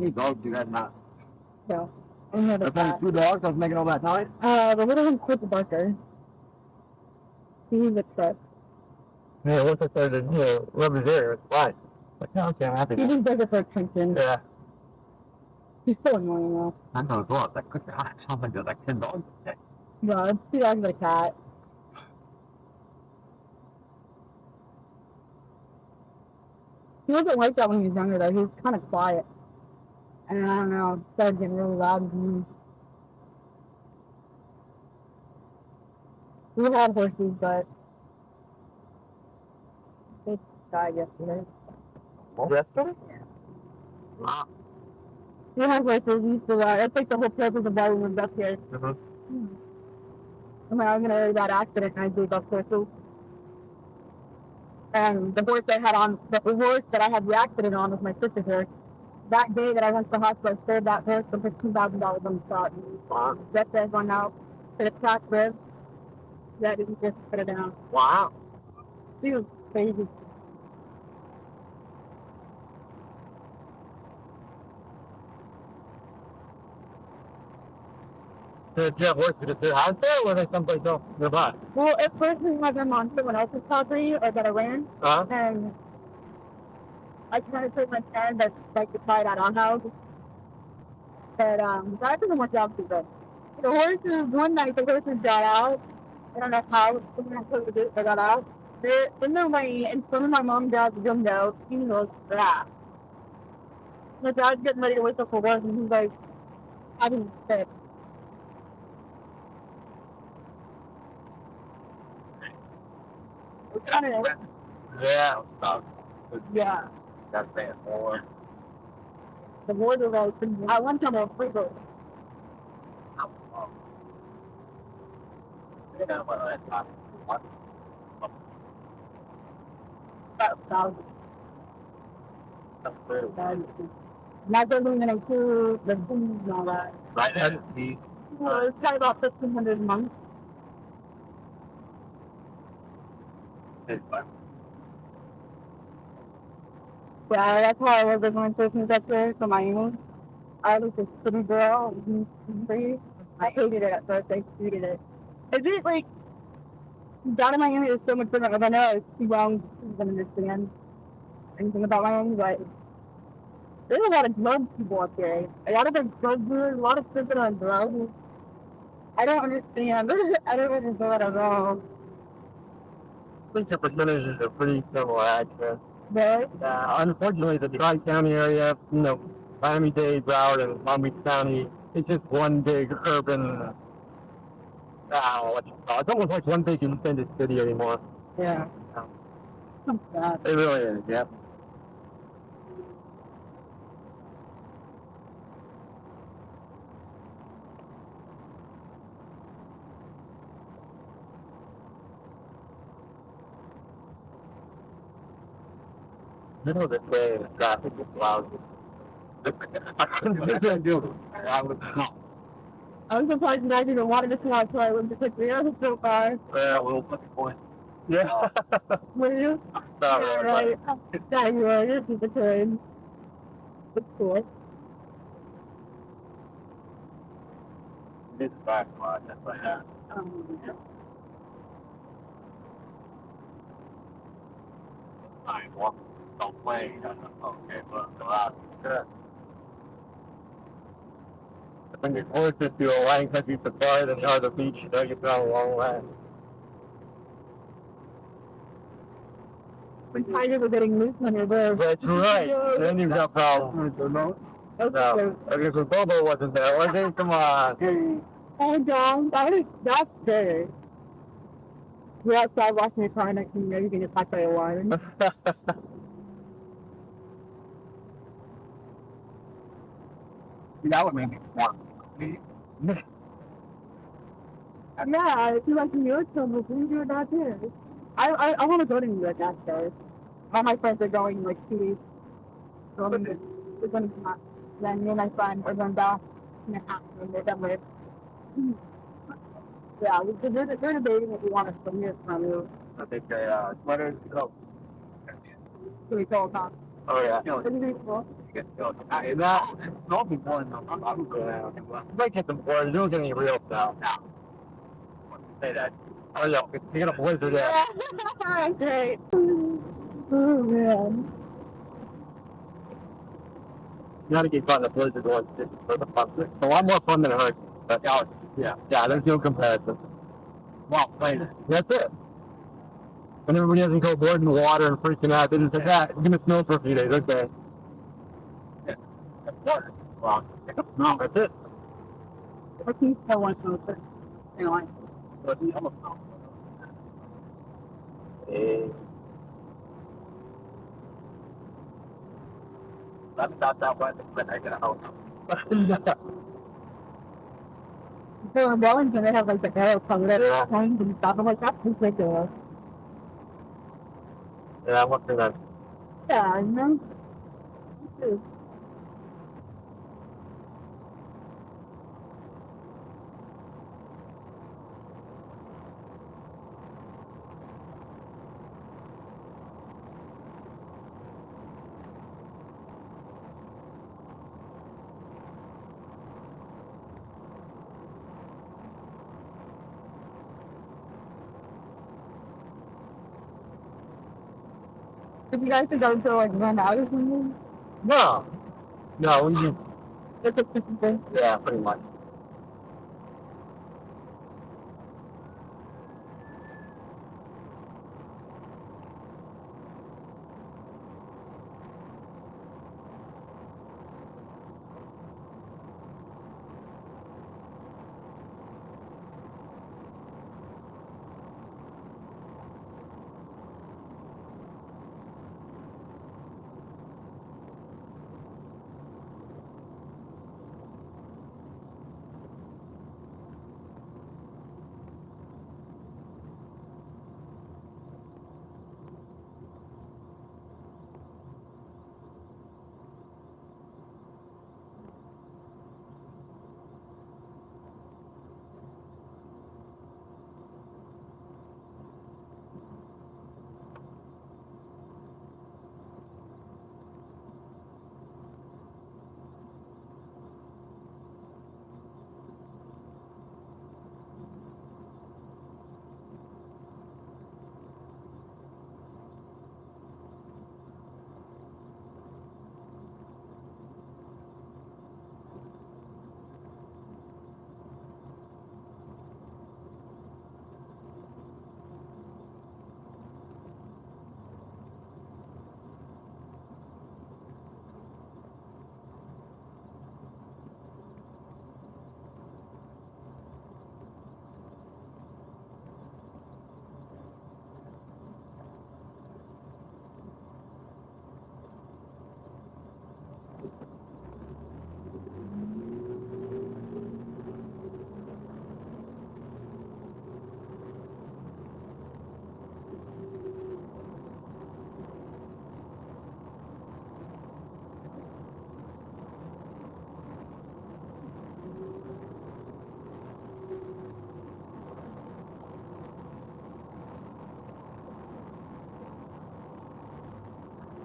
S6: many dogs do you have now?
S7: So, and had a
S6: There's only
S7: cat.
S6: 2 dogs. I was making all that noise.
S7: The little one's called the Barker. He's a trip.
S6: Yeah, what's it said in here? Rub his ear. It's fine. Like, no, okay, I'm happy.
S7: He just does it for attention.
S6: Yeah.
S7: He's so annoying though.
S6: I know as well. It's like, something good, like 10 dogs.
S7: No, it's 2 dogs and a cat. He wasn't like that when he was younger though. He was kind of quiet. And I don't know, started getting really loud. We had horses, but they died yesterday.
S6: Yesterday? Wow.
S7: We had horses. We used to, that's like the whole purpose of why we moved up here.
S6: Mm-hmm.
S7: I'm like, I'm gonna that accident and I gave up horses. And the horse I had on, the horse that I had the accident on was my sister's horse. That day that I went to the hospital, I sold that horse for $15,000 on the spot. Wow. Just as one out to the cracked ribs. That didn't just put it down.
S6: Wow.
S7: She was crazy.
S6: Did you have horses at their house there, or were they someplace else nearby?
S7: Well, at first we had them on someone else's property or that I ran,
S6: Uh-huh.
S7: and I tried to put my hand that's like to try it out on house. But that doesn't work out too good. The horses, one night the horses got out. I don't know how someone told me they got out. They're in the way in front of my mom and dad's window, he goes, ah. My dad's getting ready to wake up for work and he's like, I didn't fit. Kind of,
S6: Yeah.
S7: yeah.
S6: That's bad. Or
S7: The border road. I went to the free road. About 1,000. Not even include the food and all that.
S6: right at the
S7: Well, it's probably about 1,500 a month. Yeah, that's why I was going Christmas up there to Miami. I was a city girl. I hated it at first. I hated it. Is it like down in Miami is so much different? I know it's too young to understand anything about Miami, but there's a lot of drug people up there. A lot of them drug dealers, a lot of people on drugs. I don't understand. I don't understand at all.
S6: I think the percentages are pretty similar, actually.
S7: But
S6: Unfortunately, the Tri-County area, Miami-Dade, Broward, and Long Beach County, it's just one big urban, it's almost like one big extended city anymore.
S7: yeah. Yeah.
S6: It really is, yeah. Middle of the day, the traffic is loud. I couldn't do it. I would not.
S7: I was surprised that I didn't want to fly, so I went to take the other so far.
S6: Yeah, we'll put the point. Yeah.
S7: Were you?
S6: No,
S7: Yeah,
S6: right.
S7: Yeah, you were. This is the train. It's cool.
S6: It's back, that's what happened. I walk, don't play. Okay, well, go out. Yeah. When you're closer to a wine country supply than you are the beach, you know you've gone a long way.
S7: When tigers were getting loose when you're there.
S6: That's right. Then you've got problems. No. Okay, so Bobo wasn't there, was he? Come on.
S7: Oh, John, that's scary. You're outside watching your car next thing you know you're getting attacked by a lion.
S6: That would make me want.
S7: Yeah, if you like New York so much, we do that too. I want to go to New York actually. All my friends are going in like 2 weeks. So we're going to come out. Then me and my friend are going back in a half and we're done with. Yeah, they're debating if we want to swim here from you.
S6: I think sweaters,
S7: Pretty cold, huh?
S6: Oh yeah.
S7: It's really cool.
S6: That don't be boring. I'm going out. You might get them bored. You don't get any real stuff. Say that. Oh yeah, you got a blizzard there.
S7: Yeah, that's alright, great. Oh man.
S6: You gotta get caught in a blizzard once for the fun. It's a lot more fun than it hurts. But yeah, there's no comparison. Well, that's it. And everybody doesn't go bored in the water and freaking out. They just say, yeah, it's gonna snow for a few days. Okay. Yeah. Well, no, that's it.
S7: I think I want to know. You know,
S6: But you almost know. That's that way, but I get out.
S7: so in Wellington, they have like the arrow color lines and stuff. I'm like, that's ridiculous.
S6: Yeah, what's that?
S7: Yeah, you know? If you guys think I would like run out or something,
S6: No. No, when you,
S7: it's a different thing.
S6: yeah, pretty much.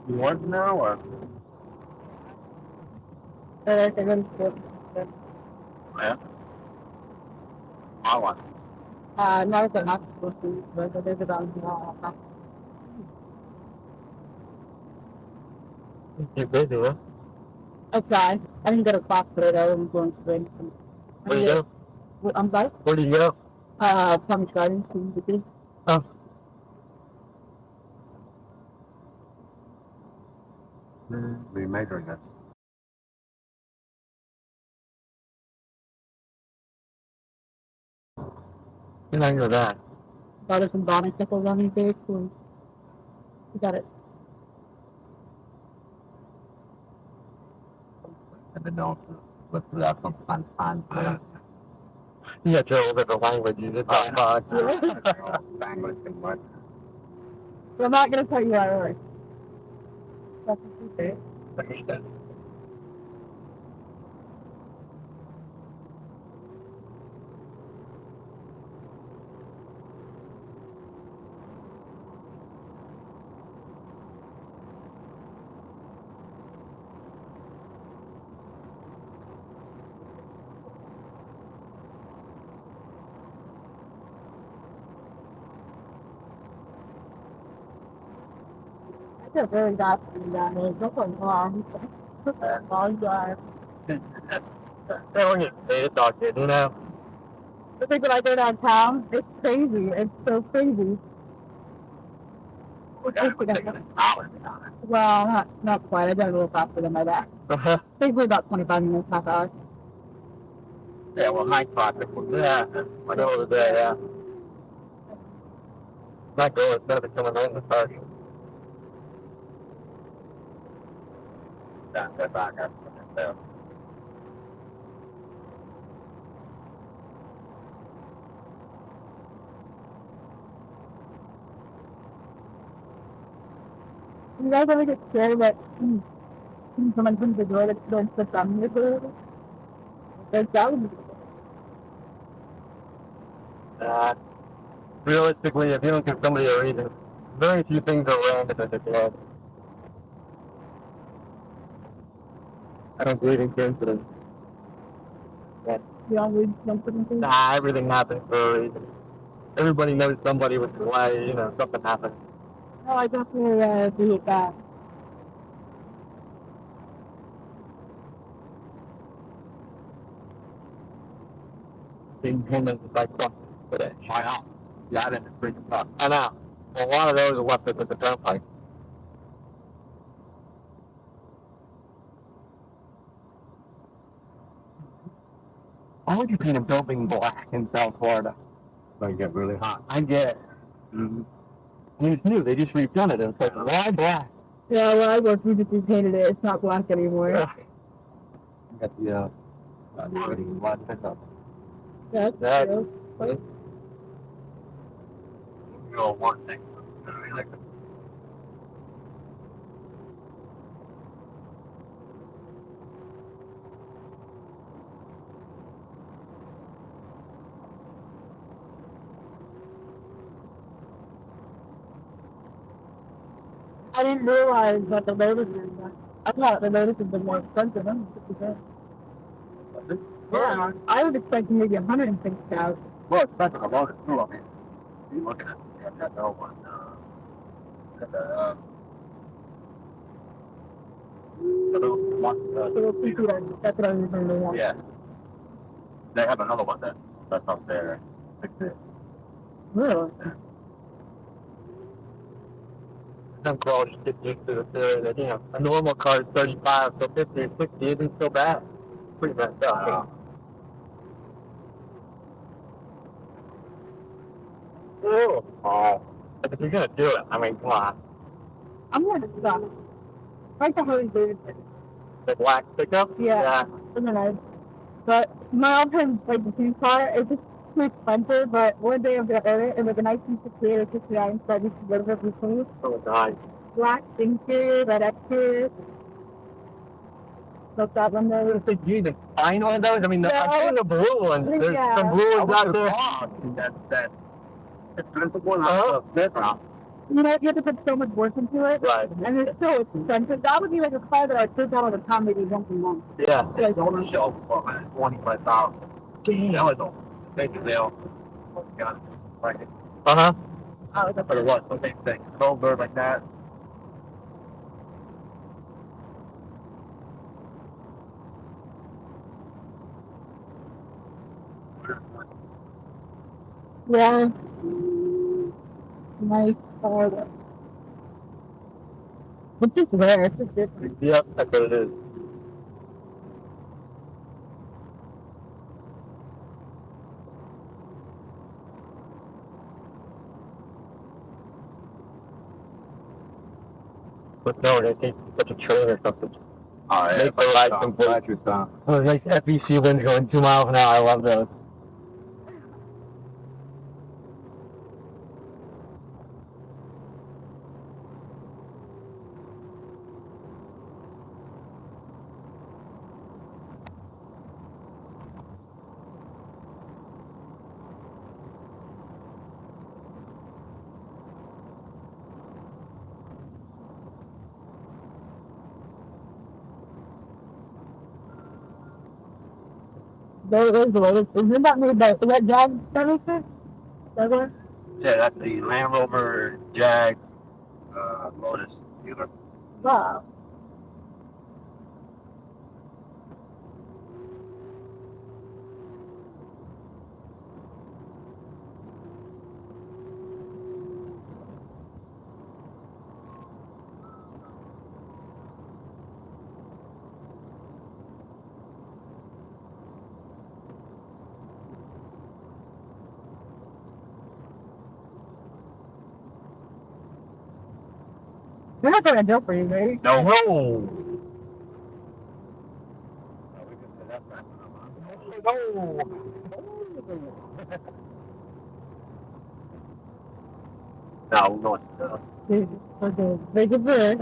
S6: You want now or?
S7: I really cool.
S6: Yeah. I want.
S7: Now it's not supposed to, but there's about
S6: You're busy, huh?
S7: I tried. I didn't go to class today though. I'm going to bring some.
S6: Where do you go?
S7: I'm sorry?
S6: Where do you go?
S7: Plumbing garden.
S6: Oh. What are you measuring that? You're not into that.
S7: There's some body pickles on these days. So you got it.
S6: I've been known to look for that from time to time. You got terrible different languages. It's not fun. Language and what?
S7: I'm not gonna tell you that word. That's okay. feel very bad for you down there. Don't put long. Long drive.
S6: They don't get paid dog did, you know?
S7: I think when I go downtown, it's crazy. It's so crazy. Well, not quite. I got a little faster than my back. Basically about 25 minutes, half hour.
S6: Yeah, well, night traffic was there. Middle of the day, yeah. Not good. It's better coming in the first. Yeah, they're back up there.
S7: You guys ever get scared that someone comes to the door that's going to put something in the door? Like, that would be
S6: Realistically, if you don't give somebody a reason, very few things are random in this world. I don't believe in coincidence.
S7: you always something.
S6: Nah, everything happens for a reason. Everybody knows somebody was why, you know, something happened.
S7: Oh, I definitely agree with that.
S6: Being humans is like fuck with it. Why not? Yeah, I didn't bring it up. I know. A lot of those are left at the turnpike. Why would you paint a building black in South Florida? Might get really hot. I get it. Mm-hmm. I mean, it's new. They just redone it. And it's like, why black?
S7: Yeah, well, I work. We just repainted it. It's not black anymore.
S6: Yeah. Got the, black pickup.
S7: That's
S6: That-
S7: true.
S6: You know, one thing.
S7: I didn't realize that the Lotus is. I thought the Lotus had been more expensive. I'm 50%. Yeah, I would expect maybe 150,000.
S6: Well, it's better than a Lotus too. I mean, you look at that other one.
S7: That's what I was going to want.
S6: Yeah. They have another one that's up there.
S7: Really?
S6: Some cars get used to the theory that, you know, a normal car is 35, so 50 or 60 isn't so bad. Pretty messed up. Oh. But if you're going to do it, I mean, come on.
S7: I'm going to stop. Like the Harley Davidson.
S6: The black pickup?
S7: Yeah. Isn't nice. But my all-time like the dream car is just too expensive. But one day I'm gonna own it, and with a nice piece of clear, it's just nine, so I just go to the place.
S6: Oh, nice.
S7: Black interior, red exterior. Like that one there.
S6: I think you even find one of those. I mean,
S7: Yeah,
S6: I've seen the blue ones. There's
S7: yeah.
S6: some blue ones out there. That principal one.
S7: You know, you have to put so much work into it.
S6: Right.
S7: And it's so expensive. That would be like a car that I'd take out all the time, maybe once a month.
S6: Yeah.
S7: Like,
S6: on the shelf for $25,000. Damn. That was a big deal. Uh-huh.
S7: oh,
S6: That's what it was. The big thing. Goldberg like that.
S7: yeah. Nice car. It's just rare. It's just different.
S6: Yep, that's what it is. But no, they think such a train or something.
S2: Oh, yeah.
S6: Make the life complete.
S2: Glad you stopped.
S6: Oh, like FEC winds going 2 miles an hour. I love those.
S7: There is the latest. Isn't that made by, is that Jag Services? That one?
S6: Yeah, that's the Land Rover, Jag, Lotus. computer.
S7: Wow. We're not gonna do for you, baby.
S6: No. No, we're going to.
S7: Okay, make it big.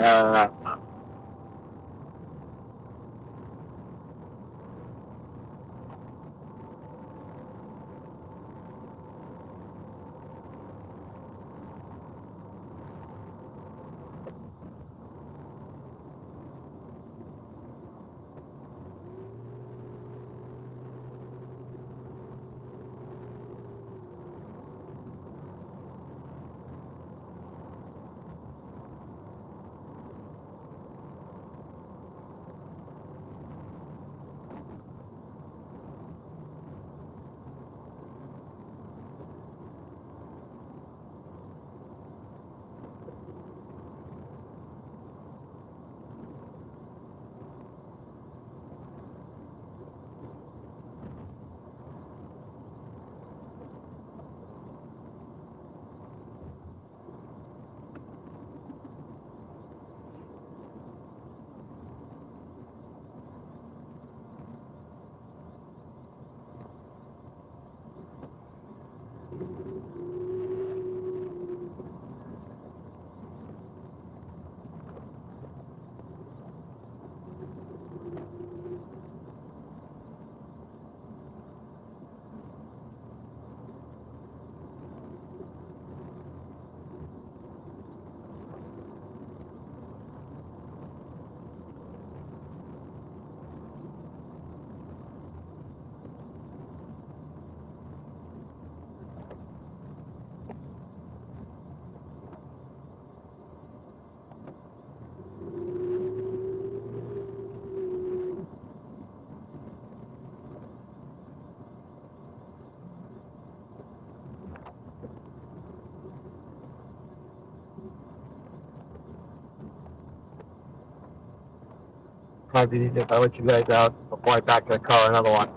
S6: Might be if I let you guys out before I back to the car, another one.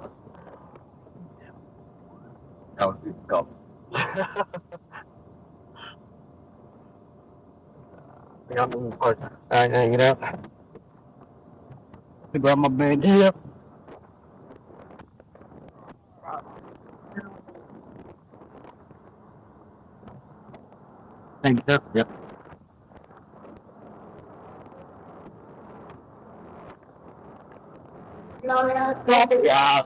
S6: That was good stuff. I got moving forward. Alright, hang it out. To grab my bag here. Thank you, sir. Yep. Yeah.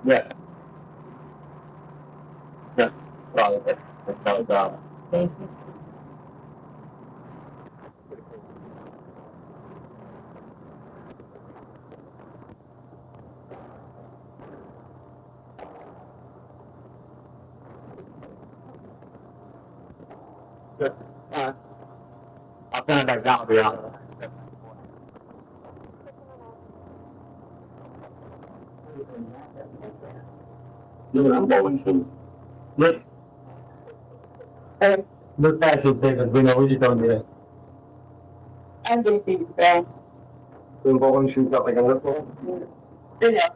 S6: Yeah. Yeah. Well, that was, good. I'll send it back down to you. I'm going to. Look. Hey, look past your papers, we know we just don't do it. I'm going to be back. We're going to shoot up like a little. Yeah.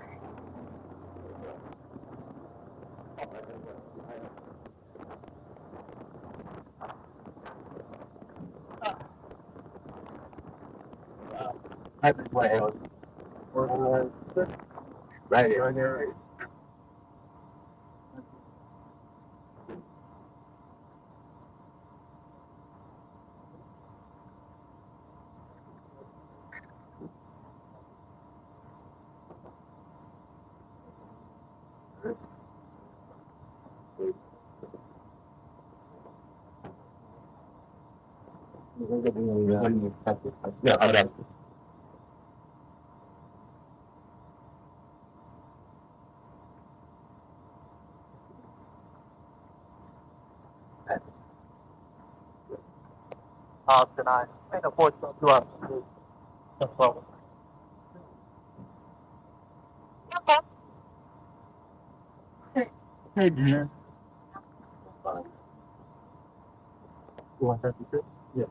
S6: I can play out. Right here. Yeah, okay. Tonight. I think the fourth to us. Well, hey, dear. You want that to sit? Yeah.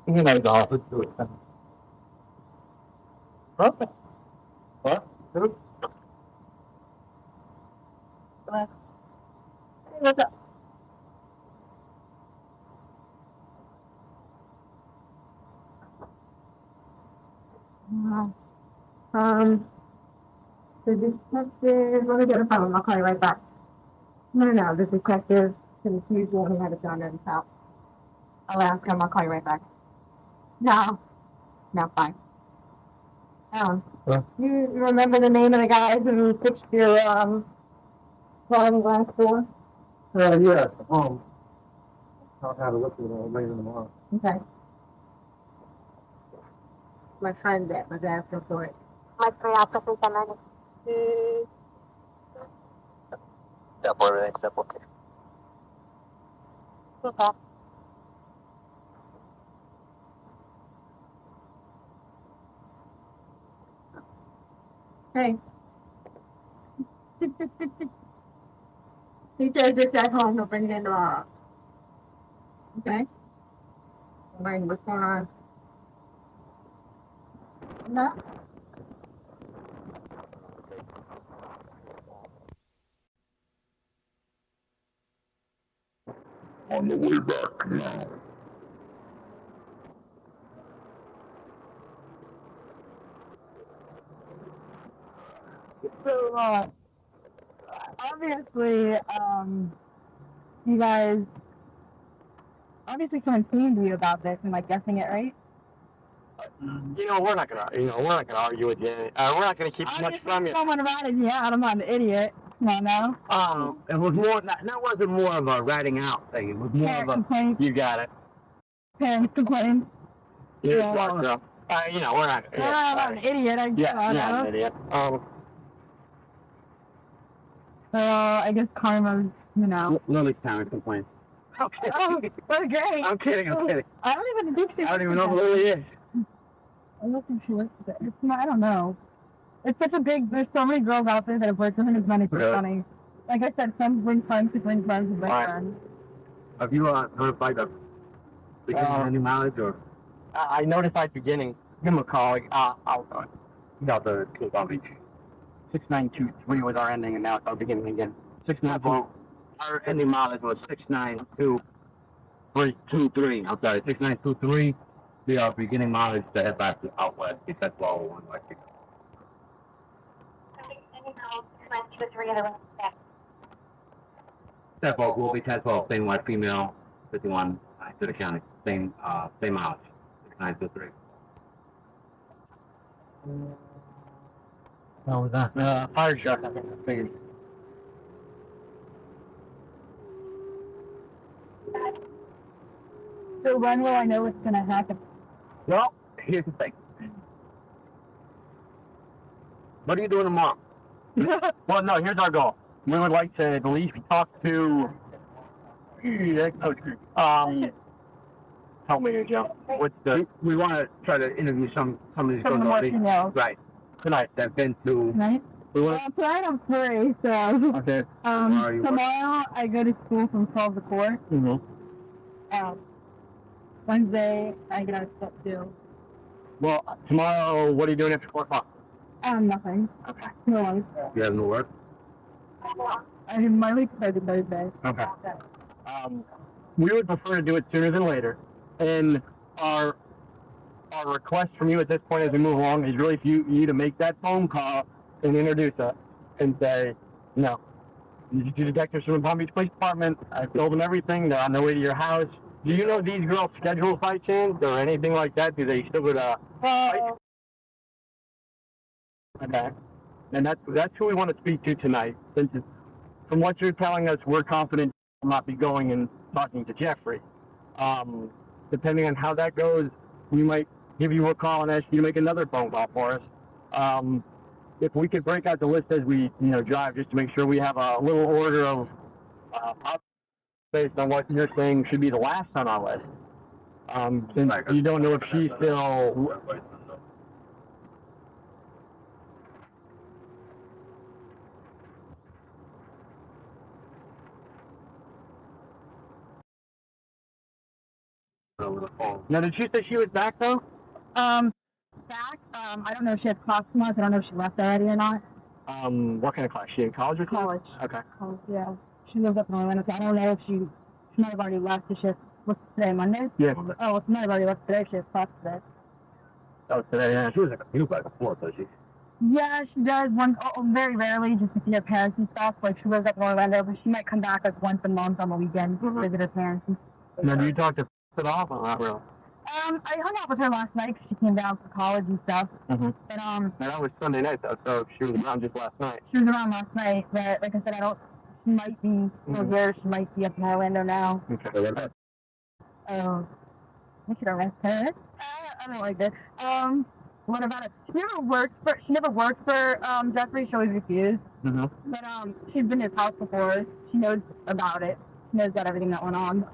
S6: You know, the office do it. Perfect. What? What's up?
S7: The detective, let me get a phone, I'll call you right back. No, the detective, because he's the one who had it done at his house. I'll ask him, I'll call you right back. No, fine.
S6: Huh?
S7: You remember the name of the guy who fixed your, sliding glass door?
S6: Yes. I'll have a look at it later tomorrow.
S7: Okay. My friend that was asking for it. My friend also think I'm on it.
S6: Double everything except okay.
S7: Okay. Hey. He says it's at home, he'll bring it in tomorrow. Okay? Bring what's going on? No?
S2: On the way back now.
S7: So, obviously, you guys, obviously someone came to you about this, am I guessing it right?
S6: We're not gonna argue with you. We're not gonna keep much from you.
S7: Someone ratted me out, I'm not an idiot. No.
S5: It was more, that wasn't more of a writing out thing. It was more
S7: Parent
S5: of a,
S7: complaint,
S6: You got it.
S7: parents complain.
S6: Yeah.
S7: Well,
S6: We're not.
S7: I'm not an idiot, I
S6: Yeah,
S7: don't
S6: not
S7: know.
S6: an idiot.
S7: I guess karma's,
S5: Lily's parent complaint.
S6: Okay.
S7: Oh, that's great.
S6: I'm kidding.
S7: I don't even think she
S6: I don't even
S7: listens
S6: know
S7: to
S6: who
S7: that.
S6: he is.
S7: I don't think she listens to it. It's not, I don't know. It's such a big, there's so many girls out there that have worked with him, it's not even
S6: Really?
S7: funny. Like I said, some bring friends who bring friends who bring
S6: Right.
S7: friends.
S5: Have you notified the any mileage or?
S6: I notified beginning. Give him a call. I'll the beach. 6923 was our ending, and now it's our beginning again.
S5: 692. Our ending mileage was 692.23. I'm sorry, 6923. The beginning mileage to head back to out west. It's at 1201 West. Step up will be 1012, same white female, 51 to the county, same mileage, 6923.
S6: What was that? Fire truck. I figured.
S7: So when will I know what's gonna happen?
S6: Well, here's the thing. What are you doing tomorrow? Well, no, here's our goal. We would like to at least talk to. Help me here, Joe. What's the?
S5: We want to try to interview some of these
S7: Some of the more
S5: girls.
S7: females.
S5: Right. Tonight, they've been to.
S7: Tonight?
S5: We
S7: Well,
S5: want
S7: tonight I'm free, so.
S5: okay. Tomorrow you work?
S7: Tomorrow I go to school from 12 to 4.
S6: Mm-hmm.
S7: Wednesday I get out of school too.
S6: Well, tomorrow, what are you doing after 4 o'clock?
S7: Nothing.
S6: Okay.
S7: No one.
S5: You have no work?
S7: I mean, my week started Thursday.
S6: Okay. We would prefer to do it sooner than later. And our our request from you at this point as we move along is really for you to make that phone call and introduce us and say, no, these two detectives from the Palm Beach Police Department, I told them everything, they're on their way to your house. Do you know these girls' schedules by chance or anything like that? Do they still go to okay. And that's who we want to speak to tonight. Since from what you're telling us, we're confident we'll not be going and talking to Jeffrey. Depending on how that goes, we might give you a call and ask you to make another phone call for us. If we could break out the list as we drive, just to make sure we have a little order of based on what you're saying should be the last on our list. Since you don't know if she's still. Now, did she say she was back though?
S7: Back. I don't know if she has class tomorrow. I don't know if she left already or not.
S6: What kind of class? She in college or
S7: College.
S6: Okay.
S7: College, yeah. She lives up in Orlando. So I don't know if she might have already left. She has, what's today, Monday?
S6: Yeah.
S7: Oh, well, she might have already left today. She has class today.
S6: Oh, today, yeah.
S3: She was like a few back before, does she?
S7: Yeah, she does. Very rarely, just to see her parents and stuff. Like, she lives up in Orlando, but she might come back like once a month on the weekend to visit her parents.
S6: Now, do you talk to at all? Or not really?
S7: I hung out with her last night because she came down for college and stuff.
S6: Mm-hmm.
S7: But
S6: Now, that was Sunday night though, so she was around just last night.
S7: she was around last night. But like I said, she might be still here. She might be up in Orlando now.
S6: Okay.
S7: I should arrest her. I don't like this. What about it? She never worked for Jeffrey. She always refused.
S6: Mm-hmm.
S7: But she's been to his house before. She knows about it. She knows about everything that went on.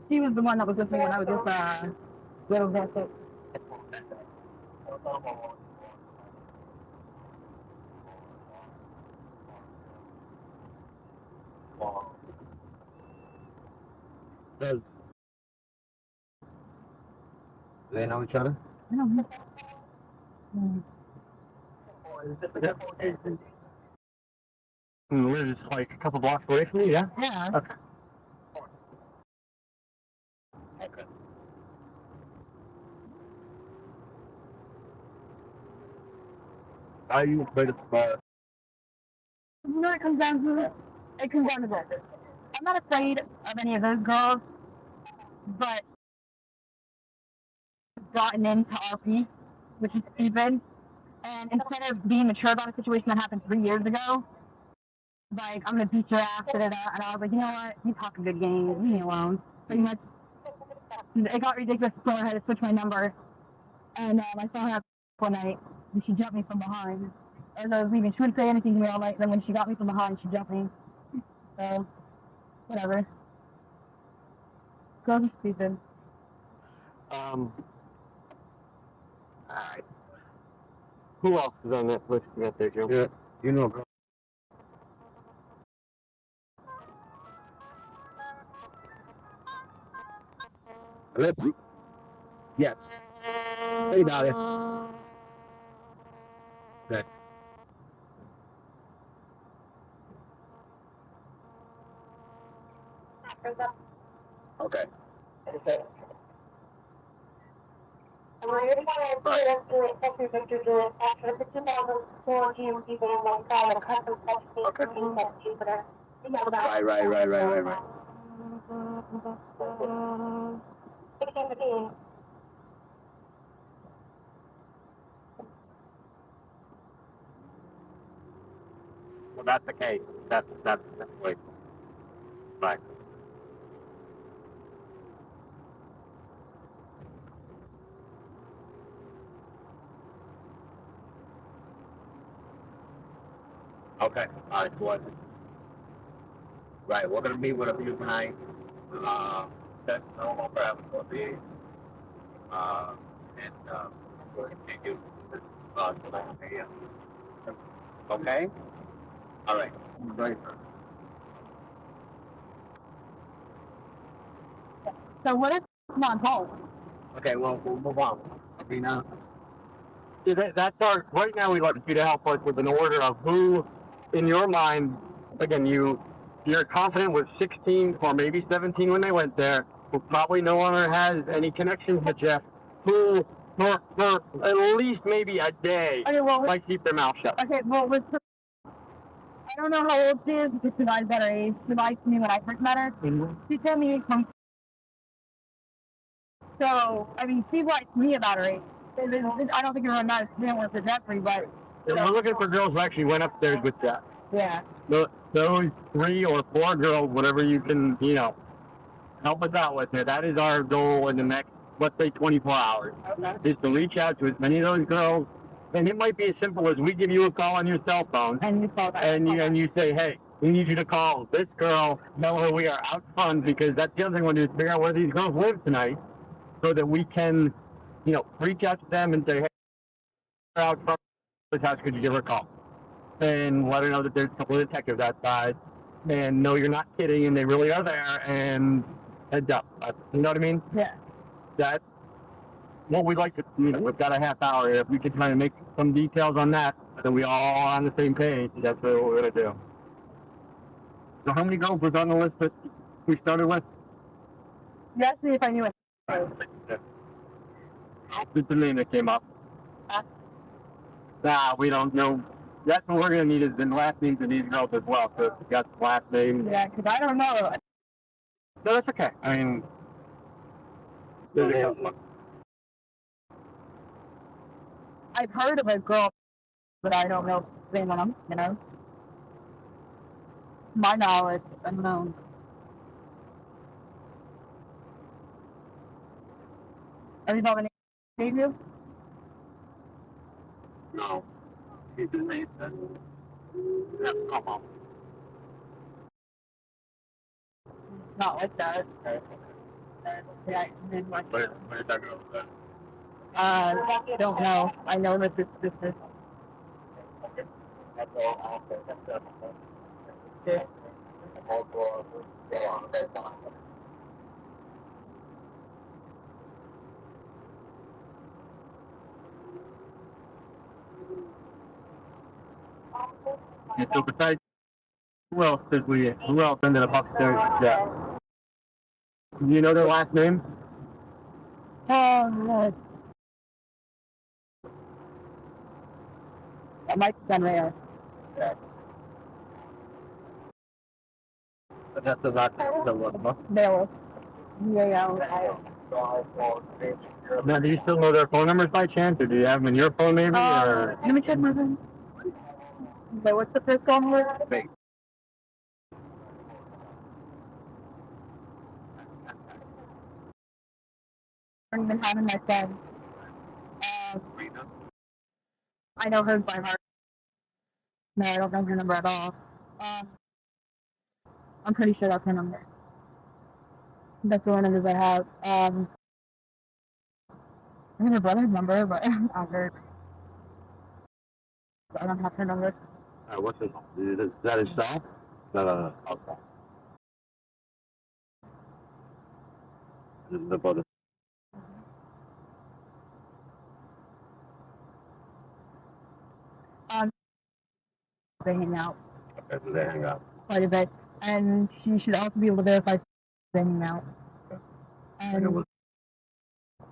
S7: She was the one that was with me when I was with little Vincent.
S3: Do they know each other?
S7: I don't know.
S6: We're just like a couple blocks away from you, yeah?
S7: Yeah.
S6: Okay. Are you afraid of
S7: You know what it comes down to? It comes down to this. I'm not afraid of any of those girls, but gotten into RP, which is stupid. And instead of being mature about a situation that happened 3 years ago, like, I'm gonna beat your ass, and I was like, you know what? You talk a good game, leave me alone. Pretty much, it got ridiculous, so I had to switch my number. And I saw her one night, and she jumped me from behind. As I was leaving, she wouldn't say anything to me all night, then when she got me from behind, she jumped me. So, whatever. Girls are stupid.
S6: Alright. Who else is on that list you got there, Joe?
S3: Yeah. You know, hello? Yes. Hey, Dahlia. Okay. Okay. Right.
S6: Well, that's the case. That's wait. Right.
S3: Okay. All right. What? Right. We're gonna meet with a few tonight. That's no longer having to be. We'll continue tonight. Okay. All right. Right.
S7: So what if I'm on hold?
S3: Okay. Well, we'll move on. Okay. Now.
S6: Yeah, that's our, right now we'd like you to help us with an order of who, in your mind, again, you're confident with 16 or maybe 17 when they went there, who probably no longer has any connections with Jeff, who, for at least maybe a day,
S7: Okay, well,
S6: might keep their mouth shut.
S7: okay, well, I don't know how old she is because she's at a better age. She liked me when I first met her. She told me so, I mean, she likes me about her age. I don't think you're not a student with the Jeffrey, but.
S6: And we're looking for girls who actually went upstairs with Jeff.
S7: Yeah.
S6: Those 3 or 4 girls, whatever you can, help us out with it. That is our goal in the next, let's say, 24 hours.
S7: Okay.
S6: Is to reach out to as many of those girls. And it might be as simple as we give you a call on your cell phone.
S7: And you call back.
S6: And you say, hey, we need you to call this girl, tell her we are out front, because that's the other thing we want to do is figure out where these girls live tonight so that we can, reach out to them and say, hey, we're out front of this house, could you give her a call? And let her know that there's a couple of detectives outside and no, you're not kidding and they really are there and heads up. You know what I mean?
S7: Yeah.
S6: That's what we'd like to, we've got a half hour here. If we could try to make some details on that, so we all on the same page, that's what we're going to do. So how many girls was on the list that we started with?
S7: You asked me if I knew it.
S6: What's the name that came up? Nah, we don't know. That's what we're going to need is the last names of these girls as well. So if you got the last names.
S7: Yeah, because I don't know.
S6: No, that's okay. I mean, there's a couple.
S7: I've heard of a girl, but I don't know the name of them, My knowledge, unknown. Are you know the name of you?
S6: No. He's the name. Yeah, come on.
S7: Not like that. Yeah, and then like,
S6: Where did that go?
S7: don't know. I know that this is.
S6: That's all. Okay, that's
S7: Yeah.
S6: And so besides, who else ended up upstairs? Yeah. Do you know their last name?
S7: Oh, that might be done rare.
S6: But that's the last name.
S7: Male. Yeah.
S6: Now, do you still know their phone numbers by chance, or do you have them in your phone maybe? Or
S7: Let me check my phone. Okay, what's the first phone number?
S6: Wait.
S7: I don't even have in my phone. I know hers by heart. No, I don't know her number at all. I'm pretty sure that's her number. That's the one numbers I have. I have her brother's number, but I heard. I don't have her number.
S6: What's it? Is that his staff? No. Okay. This is the brother.
S7: They hang out
S6: Okay, so they hang out.
S7: quite a bit, and she should also be able to verify they hang out. And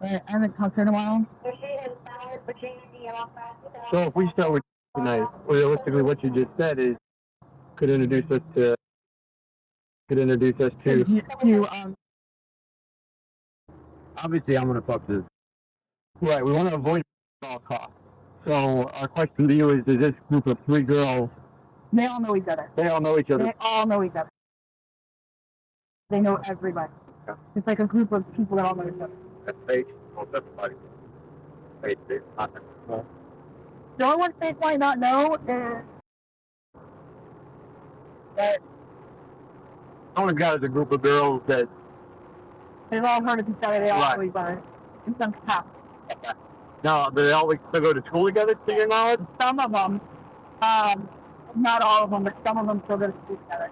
S7: I haven't talked to her in a while.
S6: So if we start with tonight, realistically, what you just said is could introduce us to. Obviously, I'm going to talk to. Right, we want to avoid at all costs. So our question to you is this group of 3 girls?
S7: They all know each other.
S6: They all know each other.
S7: They all know each other. They know everybody.
S6: Okay.
S7: It's like a group of people that all know each other.
S6: That's fake. Well, everybody. Fake.
S7: The only one they might not know is that
S6: I only got is a group of girls that.
S7: they've all heard of each other. They all
S6: Right.
S7: know each other in some capacity.
S6: No, do they all go to school together, to your knowledge?
S7: Some of them, not all of them, but some of them still go to school together.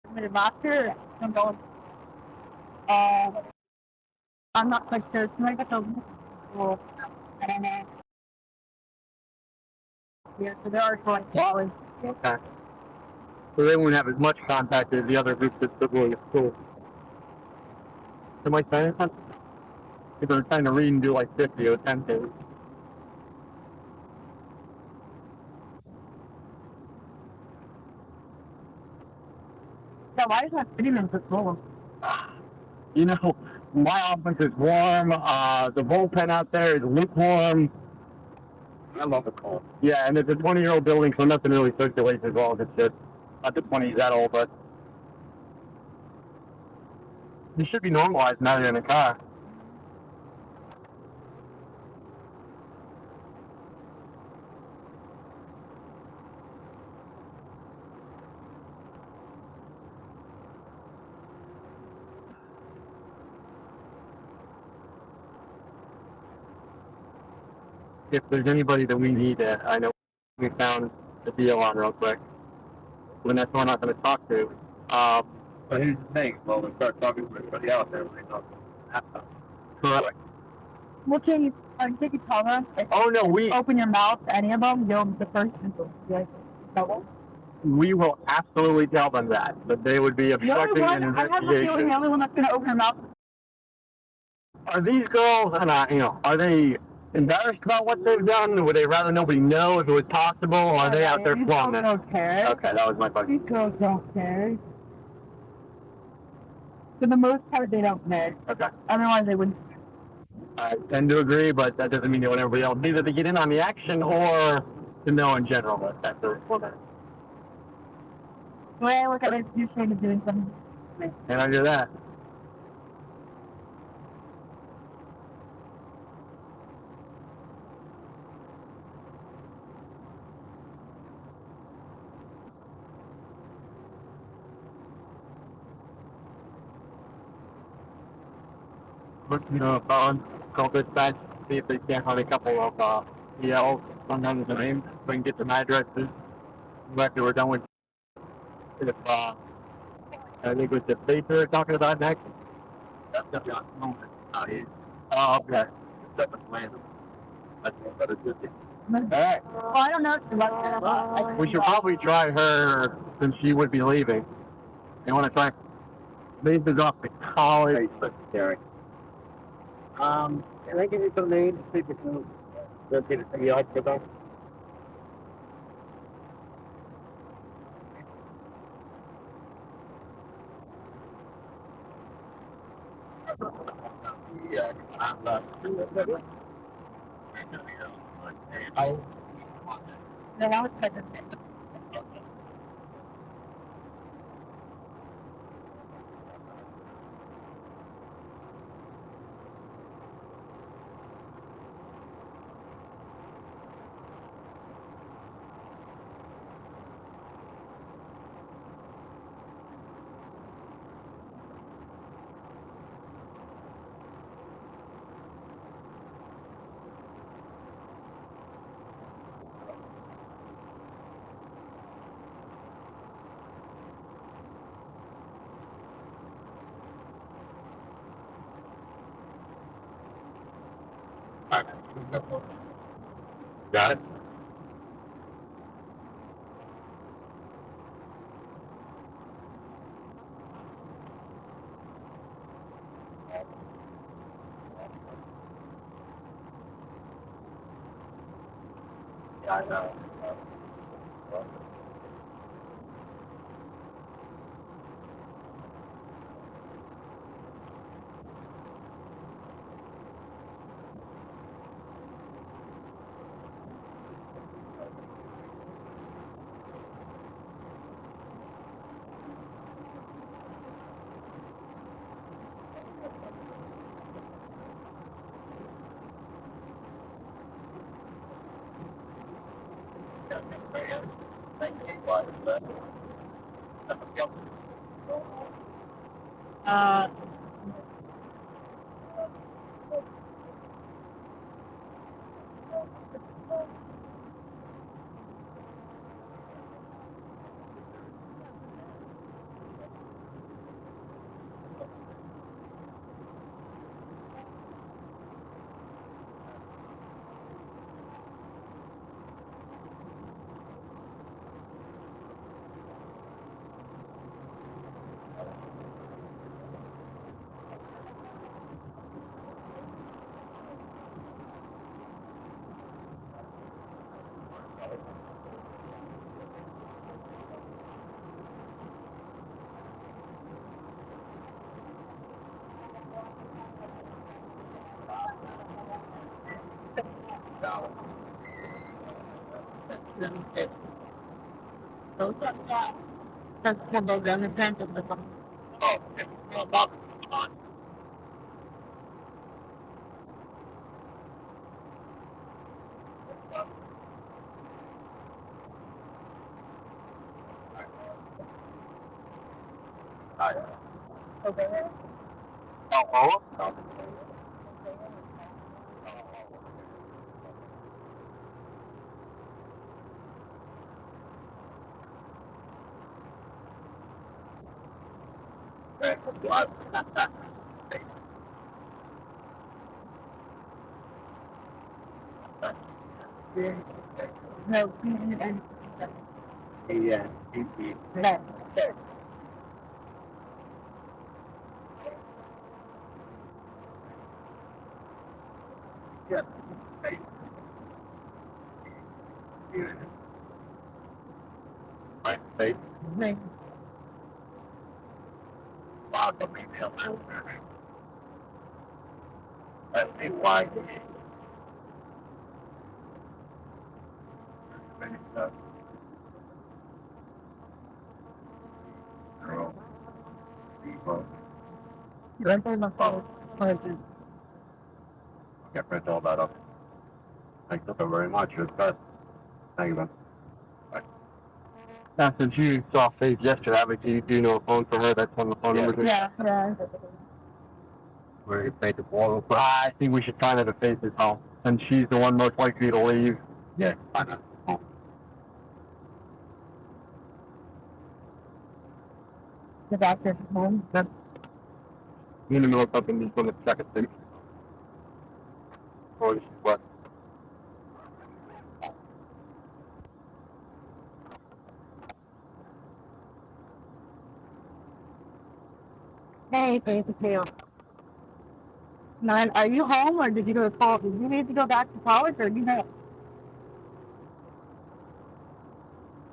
S7: Committed last year, I'm going. I'm not quite sure. She might get to school. I don't know. Yeah, so there are like college.
S6: Okay. So they won't have as much contact as the other groups that still going to school. Am I saying something? Because I was trying to read and do like 50 or 10 things.
S7: Yeah, why is that sitting in the floor?
S6: You know, my office is warm. The bullpen out there is lukewarm. I love it cold. Yeah, and it's a 20-year-old building, so nothing really circulates as well as it should. Not the 20s that old, but you should be normalized now you're in a car. If there's anybody that we need, I know we found the deal on real quick. When that's one I'm not going to talk to. But here's the thing. Well, we start talking to everybody else. Everybody knows. Correct.
S7: What can you tell them? If
S6: Oh no,
S7: you open your mouth, any of them, you'll the first to like double.
S6: we will absolutely tell them that they would be obstructing an
S7: I have a feeling
S6: investigation.
S7: the only one that's going to open her mouth.
S6: Are these girls, and are they embarrassed about what they've done? Would they rather nobody know if it was possible, or are they out there
S7: These
S6: flaunting
S7: girls
S6: it?
S7: don't care.
S6: Okay, that was my question.
S7: These girls don't care. For the most part, they don't care.
S6: Okay.
S7: Otherwise, they wouldn't.
S6: I tend to agree, but that doesn't mean they want everybody else either to get in on the action or to know in general that that's a woman.
S7: The way I look at it, you're trying to doing something.
S6: And under that. Looking on call this back, see if they can find a couple of ELs, sometimes the names, so we can get some addresses. After we're done with if I think with the paper we're talking about next. That's gonna be on the moment. Oh, okay. That's the plan. That's what it is. Alright.
S7: Well, I don't know.
S6: We should probably try her since she would be leaving. They want to try leave this off to college. Can I give you some names? See if you can get it to the eye for them. Yeah, I'm not.
S7: Then I would cut it.
S6: Got it. Yeah, I know.
S7: Uh, That's about the intent of the no.
S6: Yeah.
S7: No. No. You're in my phone.
S6: Get rid of all that up. Thank you very much. It's good. Thank you, man. Now, since you saw Faith yesterday, obviously you do know a phone for her that's on the phone number.
S7: Yeah, yeah.
S6: Where you paid the ball. But I think we should find her to Faith's home. And she's the one most likely to leave. Yeah, find her home.
S7: The doctor's home.
S6: That's in the middle of something, just on the second thing. Or she's what?
S7: Hey, thank you. Nine, are you home or did you go to college? Did you need to go back to college or you know?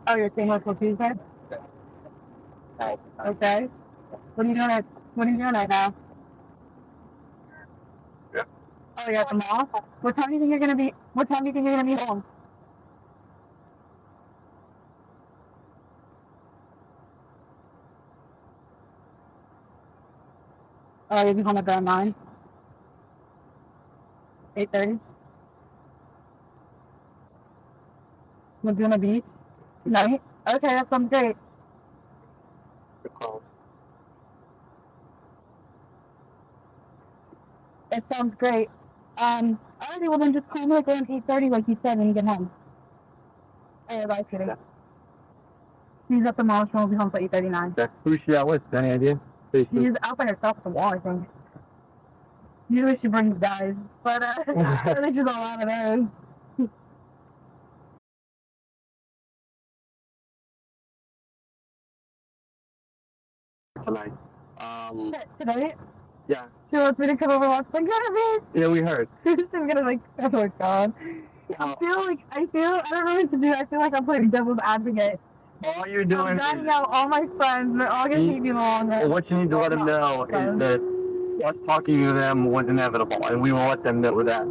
S7: Oh, you're staying home till Tuesday? Okay. What are you doing right now?
S6: Yeah.
S7: Oh, you're at the mall? What time do you think you're gonna be home? Oh, you'll be home at around 9? 8:30? What's gonna be? Night? Okay, that sounds great. It sounds great. Alrighty, well then just call me like around 8:30 like you said when you get home. Alright, bye, sweetie. She's at the mall, she won't be home till 8:39.
S6: Who's she out with? Any idea?
S7: She's out by herself at the wall, I think. Usually she brings guys, but I think she's a lot of those.
S6: Tonight.
S7: Tonight?
S6: Yeah.
S7: She wants me to come over and watch the Garbage.
S6: Yeah, we heard.
S7: She's gonna like, oh my god. I don't know what to do. I feel like I'm playing devil's advocate.
S6: All you're
S7: I'm
S6: doing
S7: batting out all my friends. They're all gonna hate me along.
S6: what you need to let them know is that us talking to them was inevitable, and we will let them know that.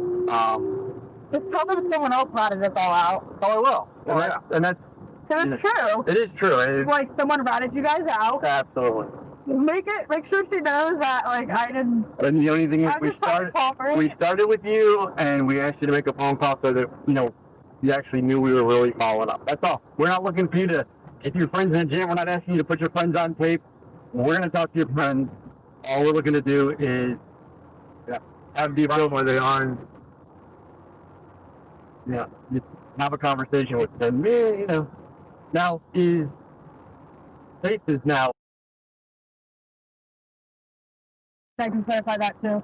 S7: Just tell them someone else ratted it all out.
S6: Oh, I will. And that's
S7: Because it's true.
S6: it is true.
S7: Like, someone ratted you guys out.
S6: Absolutely.
S7: Make sure she knows that, like, I didn't.
S6: And the only thing is,
S7: I'm just trying to call her.
S6: we started with you, and we asked you to make a phone call so that, you actually knew we were really following up. That's all. We're not looking for you to, if your friends in the gym, we're not asking you to put your friends on tape. We're going to talk to your friends. All we're looking to do is have the film where they aren't, you have a conversation with them. Now, Faith is now.
S7: I can clarify that too.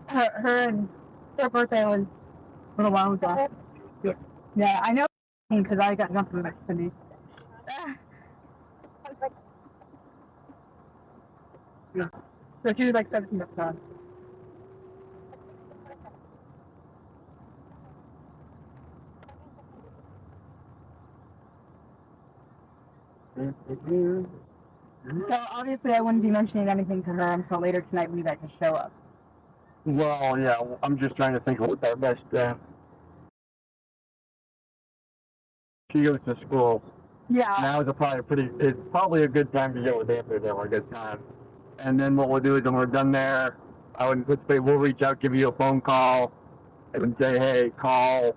S7: Her birthday was a little while ago. Yeah, I know because I got nothing next to me. Yeah. So she was like 17 at the time. So obviously I wouldn't be mentioning anything to her until later tonight when you guys just show up.
S6: Well, yeah, I'm just trying to think of what our best She goes to school.
S7: Yeah.
S6: Now is it's probably a good time to go with Anthony, or a good time. And then what we'll do is when we're done there, I would anticipate we'll reach out, give you a phone call, and say, hey, call,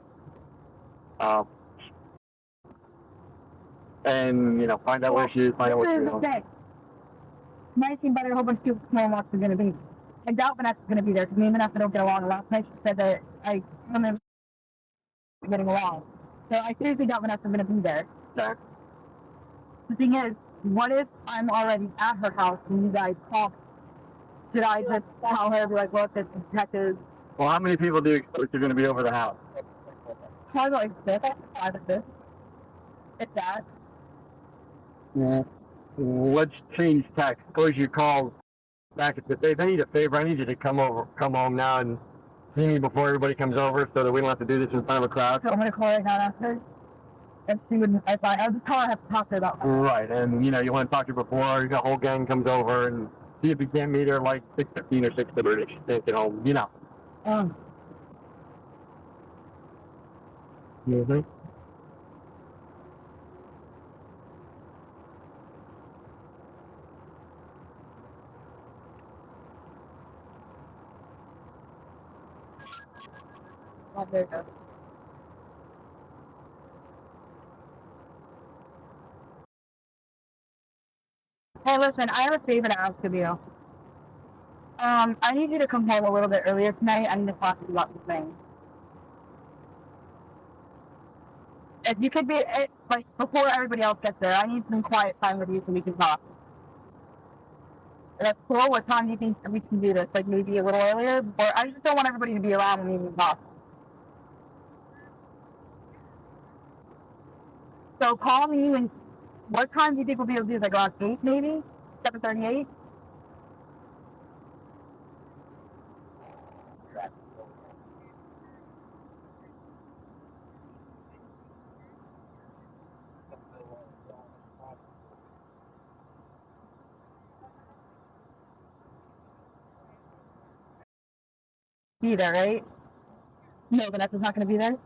S6: and find out where she is, find out what she's doing.
S7: Nice thing about a whole bunch of people knowing what's going to be. I doubt Vanessa's going to be there because me and Vanessa don't get along. Last night she said that I remember getting along. So I seriously doubt Vanessa's going to be there.
S6: Okay.
S7: The thing is, what if I'm already at her house and you guys call? Should I just tell her, be like, look, it's detective?
S6: Well, how many people do you expect are going to be over the house?
S7: Probably like 5 or 6. It's that.
S6: Yeah. Let's change tack. Suppose you call back at the day. I need a favor. I need you to come home now and see me before everybody comes over so that we don't have to do this in front of a crowd.
S7: So I'm going to call right now and ask her. And she wouldn't, I'll just tell her I have to talk to her about that.
S6: Right, and you want to talk to her before the whole gang comes over and see if you can't meet her like 6:15 or 6:30. She can't get home, You think?
S7: Oh, there you go. Hey, listen, I have a favor to ask of you. I need you to come home a little bit earlier tonight. I need to talk to you about something. If you could be, like, before everybody else gets there, I need some quiet time with you so we can talk. That's cool. What time do you think we can do this? Like, maybe a little earlier? Or I just don't want everybody to be around when we can talk. So call me, and what time do you think we'll be able to do this? Like around 8 maybe? 7:38? Be there, right? No, Vanessa's not going to be there?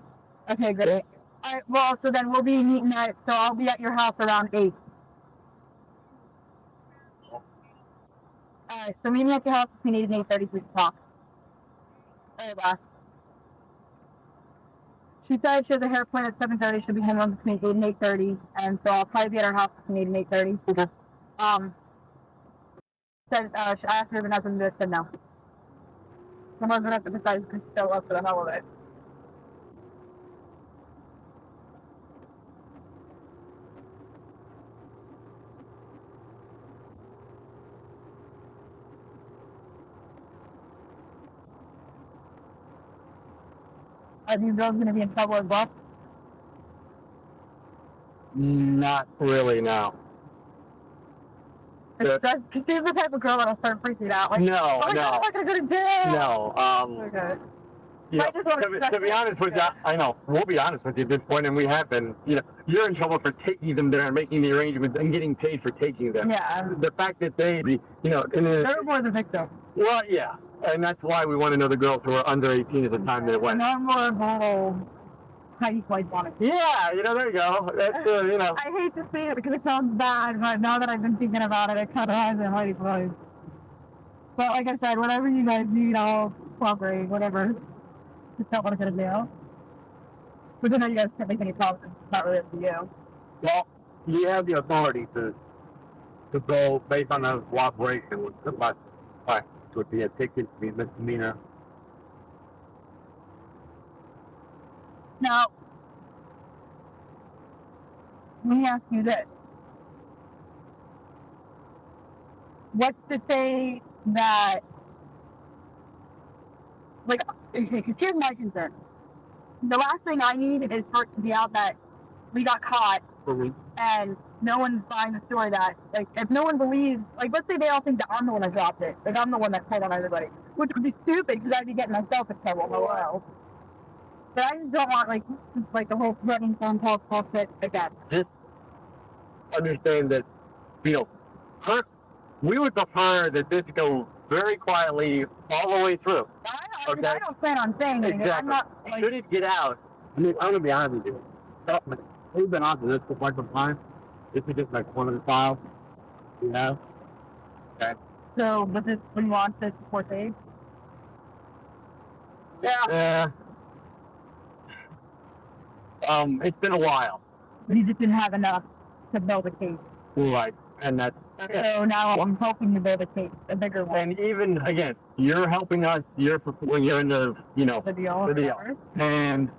S7: Okay, great. All right, well, so then we'll be meeting so I'll be at your house around 8. All right, so meet me at your house between 8 and 8:30 we can talk. All right, bye. She said she has a hair appointment at 7:30. She'll be home between 8 and 8:30, and so I'll probably be at her house between 8 and 8:30. Okay. Said, I asked her if Vanessa and said no. Someone's gonna have to decide to show up for the hell of it. Are these girls gonna be in trouble as well?
S6: Not really, no.
S7: She's the type of girl that'll start freaking out. Like,
S6: No,
S7: oh my God, I'm not gonna go to jail.
S6: No.
S7: Okay.
S6: To be honest with you, I know, we'll be honest with you at this point, and we have been, you're in trouble for taking them there and making the arrangements and getting paid for taking them.
S7: Yeah.
S6: The fact that they,
S7: they're more the victim.
S6: Well, yeah, and that's why we want to know the girls who are under 18 at the time that it went.
S7: And I'm more of a whole, how you quite want it.
S6: Yeah, there you go. That's,
S7: I hate to say it because it sounds bad, but now that I've been thinking about it, it kind of has a mighty place. But like I said, whatever you guys need, I'll cooperate, whatever. Just don't want to go to jail. But I know you guys can't make any problems. It's not really up to you.
S6: Well, you have the authority to go based on a cooperation with somebody. Right. It would be a ticket, be a misdemeanor.
S7: Now, let me ask you this. What's to say that, like, because here's my concern. The last thing I need is for it to be out that we got caught and no one's buying the story that, like, if no one believes, like, let's say they all think that I'm the one that dropped it. Like, I'm the one that told on everybody. Which would be stupid because I'd be getting myself in trouble. Hello. But I just don't want, like the whole threatening phone call shit again.
S6: Just understand that, we would prefer that this go very quietly all the way through.
S7: I don't plan on saying anything.
S6: Exactly.
S7: I'm not,
S6: Should it get out, I'm going to be honest with you. We've been on to this for quite some time. This is just like one of the files we have. Okay.
S7: So, was this when you launched this before Sage?
S6: Yeah. It's been a while.
S7: You just didn't have enough to build a case.
S6: Right. And that's
S7: So now I'm hoping to build a case, a bigger one.
S6: and even again, you're helping us. When you're in the
S7: The deal.
S6: the deal. And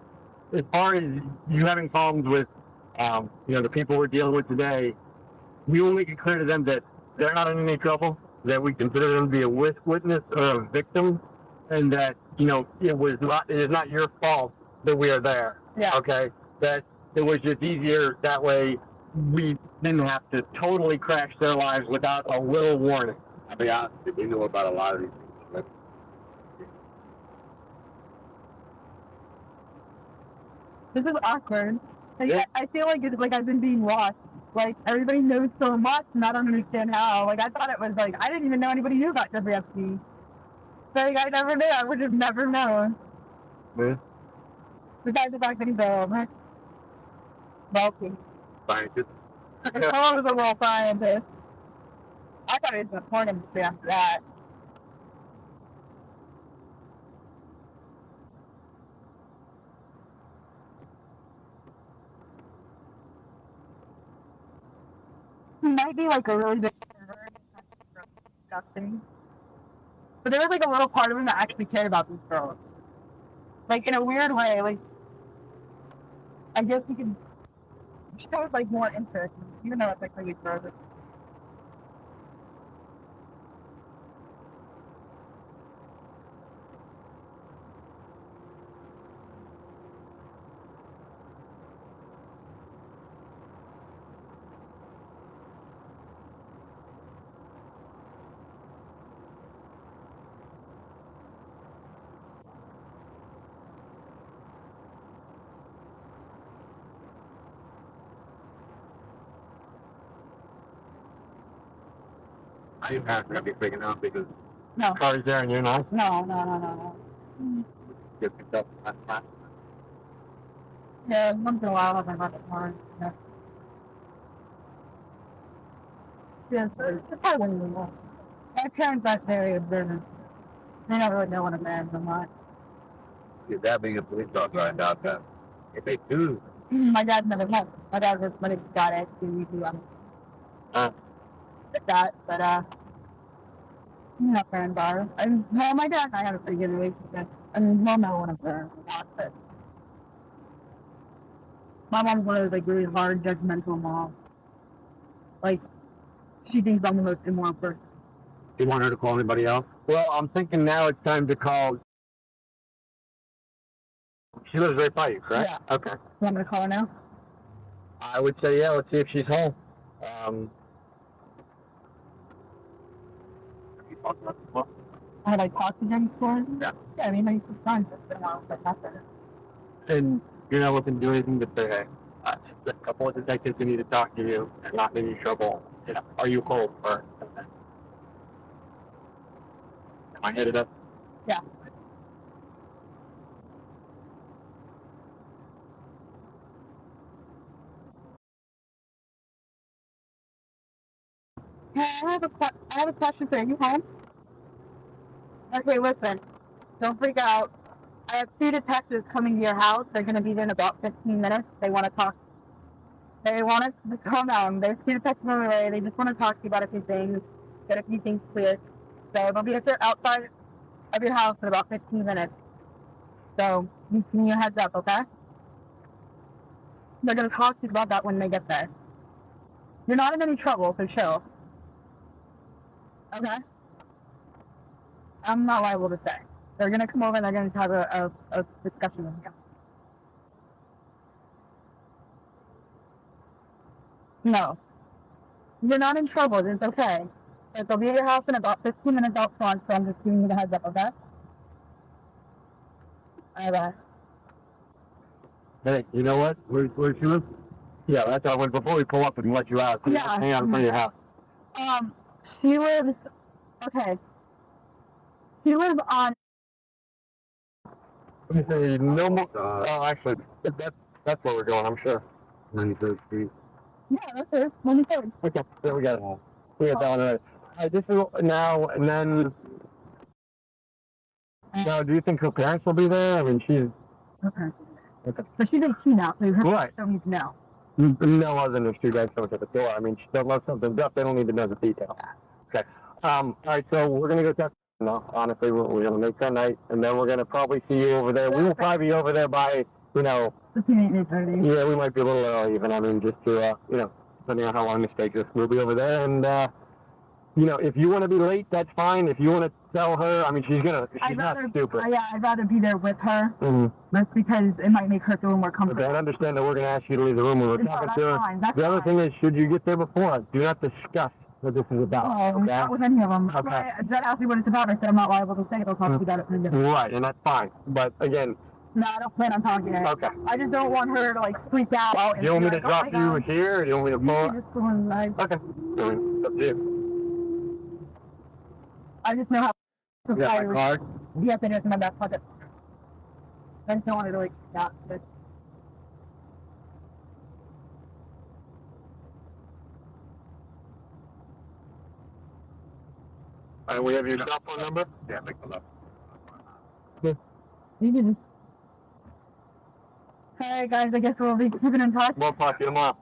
S6: as far as you having problems with the people we're dealing with today, we will make it clear to them that they're not in any trouble, that we consider them to be a witness or a victim, and that it is not your fault that we are there.
S7: Yeah.
S6: Okay. That it was just easier that way. We didn't have to totally crash their lives without a little warning. I'll be honest, we knew about a lot of these things.
S7: This is awkward. Like,
S6: Yeah.
S7: I feel like it's like I've been being lost. Like everybody knows so much, and I don't understand how. Like I thought it was like I didn't even know anybody knew about Jeffrey Epstein. Like I never knew. I would have never known.
S6: Yeah.
S7: Besides the fact that he's a wealthy.
S6: Scientists.
S7: I was a real scientist. I thought he was in the porn industry after that. He might be like a really big disgusting. But there was like a little part of him that actually cared about these girls. Like in a weird way, like I guess he could show like more interest, even though it's like really gross.
S6: I didn't have to be big enough because
S7: No.
S6: the car is there and you're not.
S7: No.
S6: Get picked up last time.
S7: Yeah, once in a while I've got it more. Yeah. Yeah, so it's probably wouldn't even know. My parents aren't very observant. They never would know when a man's a lot.
S6: Your dad being a police officer, I doubt that. If they do,
S7: My dad never met. My dad was when he got it. He that, but not friends are. And well, my dad and I have a pretty good relationship. I mean, we'll know one of them. But my mom's one of those like really hard, judgmental moms. Like she thinks I'm the most immoral person.
S6: do you want her to call anybody else? Well, I'm thinking now it's time to call. She lives right by you, correct?
S7: Yeah.
S6: Okay.
S7: You want me to call her now?
S6: I would say yeah. Let's see if she's home. You talked about this before?
S7: Have I talked to Jenny before?
S6: Yeah.
S7: Yeah, I mean, I just friends. It's been a while, but nothing.
S6: And you're not looking to do anything but say, hey, a couple of detectives who need to talk to you and not in any trouble. Are you cold? Or am I headed up?
S7: Yeah. Hey, I have a question for you. You home? Okay, listen. Don't freak out. I have 2 detectives coming to your house. They're going to be there in about 15 minutes. They want to talk. They want to calm down. There's 2 detectives on the way. They just want to talk to you about a few things, get a few things clear. So they'll be outside of your house in about 15 minutes. So you give me a heads up, okay? They're going to talk to you about that when they get there. You're not in any trouble, so chill. Okay? I'm not liable to say. They're going to come over and they're going to have a discussion with you. No. You're not in trouble. It's okay. But they'll be at your house in about 15 minutes out front, so I'm just giving you the heads up, okay? Alright.
S6: Hey, you know what? Where she live? Yeah, that's how I went before we pull up and let you out. So
S7: Yeah.
S6: hang out in front of your house.
S7: She lives, okay. She lives on,
S6: Let me say no more. Actually, that's where we're going, I'm sure. 93rd Street.
S7: Yeah, that's it. 23rd.
S6: Okay, there we got it. We got that one right. This is now, and then. Now, do you think her parents will be there? I mean, she's.
S7: Okay.
S6: Okay.
S7: But she's 18 now, so you
S6: Right.
S7: don't need to know.
S6: No other than if she guys show up at the door. I mean, she does love something up. They don't need to know the details. Okay. All right, so we're going to go check. No, honestly, we're going to make that night, and then we're going to probably see you over there. We will probably be over there by, you know. Yeah, we might be a little early even. I mean, just to, you know, depending on how long this takes us, we'll be over there. And, you know, if you want to be late, that's fine. If you want to tell her, I mean, she's not stupid.
S7: Yeah, I'd rather be there with her.
S6: Mm-hmm.
S7: That's because it might make her feel more comfortable.
S6: Okay, I understand that we're going to ask you to leave the room when we're talking to her.
S7: Fine, that's
S6: the other
S7: fine.
S6: thing is, should you get there before, do not discuss what this is about. Okay?
S7: Not with any of them.
S6: Okay.
S7: That asked me what it's about. I said I'm not liable to say it. I'll talk to you about it.
S6: Right, and that's fine. But again,
S7: no, I don't plan on talking to her.
S6: Okay.
S7: I just don't want her to like freak out.
S6: Do you want me to drop you here? Or do you want me to pull?
S7: Just go on,
S6: Okay. It's up to you.
S7: I just know how.
S6: You got my card?
S7: Yes, it is in my back pocket. I just don't want her to like stop. But
S6: All right, we have your cell phone number? Yeah, make the left.
S7: you can just. All right, guys. I guess we'll be keeping in touch.
S6: We'll talk to you tomorrow.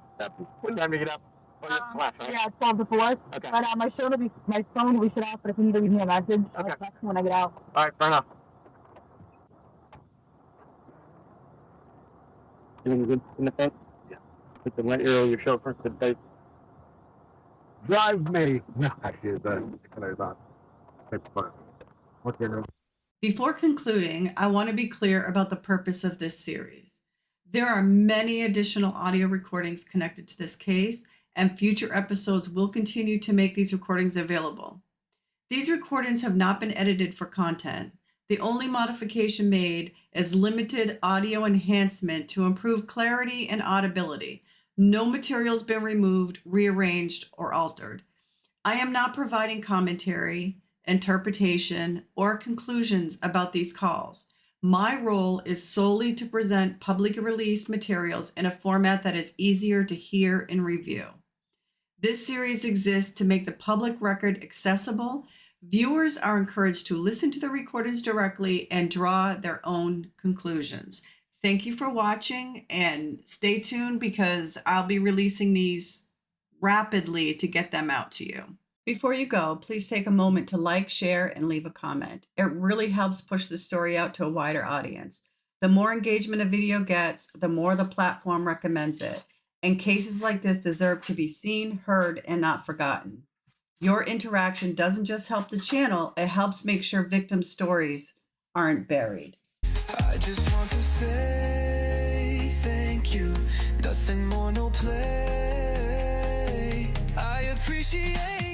S6: What time do you get up? Class, right?
S7: Yeah, it's 12 to 4.
S6: Okay.
S7: But my phone will be shut off, but if you need to leave me a message, I'll
S6: Okay.
S7: text when I get out.
S6: All right, fair enough. Everything good in the front? Yeah. Put the light arrow, your chauffeur, to the drive me. No, actually, it's not. It's fine. What's your name?
S1: Before concluding, I want to be clear about the purpose of this series. There are many additional audio recordings connected to this case, and future episodes will continue to make these recordings available. These recordings have not been edited for content. The only modification made is limited audio enhancement to improve clarity and audibility. No material has been removed, rearranged, or altered. I am not providing commentary, interpretation, or conclusions about these calls. My role is solely to present public release materials in a format that is easier to hear and review. This series exists to make the public record accessible. Viewers are encouraged to listen to the recordings directly and draw their own conclusions. Thank you for watching, and stay tuned because I'll be releasing these rapidly to get them out to you. Before you go, please take a moment to like, share, and leave a comment. It really helps push the story out to a wider audience. The more engagement a video gets, the more the platform recommends it. And cases like this deserve to be seen, heard, and not forgotten. Your interaction doesn't just help the channel, it helps make sure victim stories aren't buried.
S8: I just want to say thank you. Nothing more, no play. I appreciate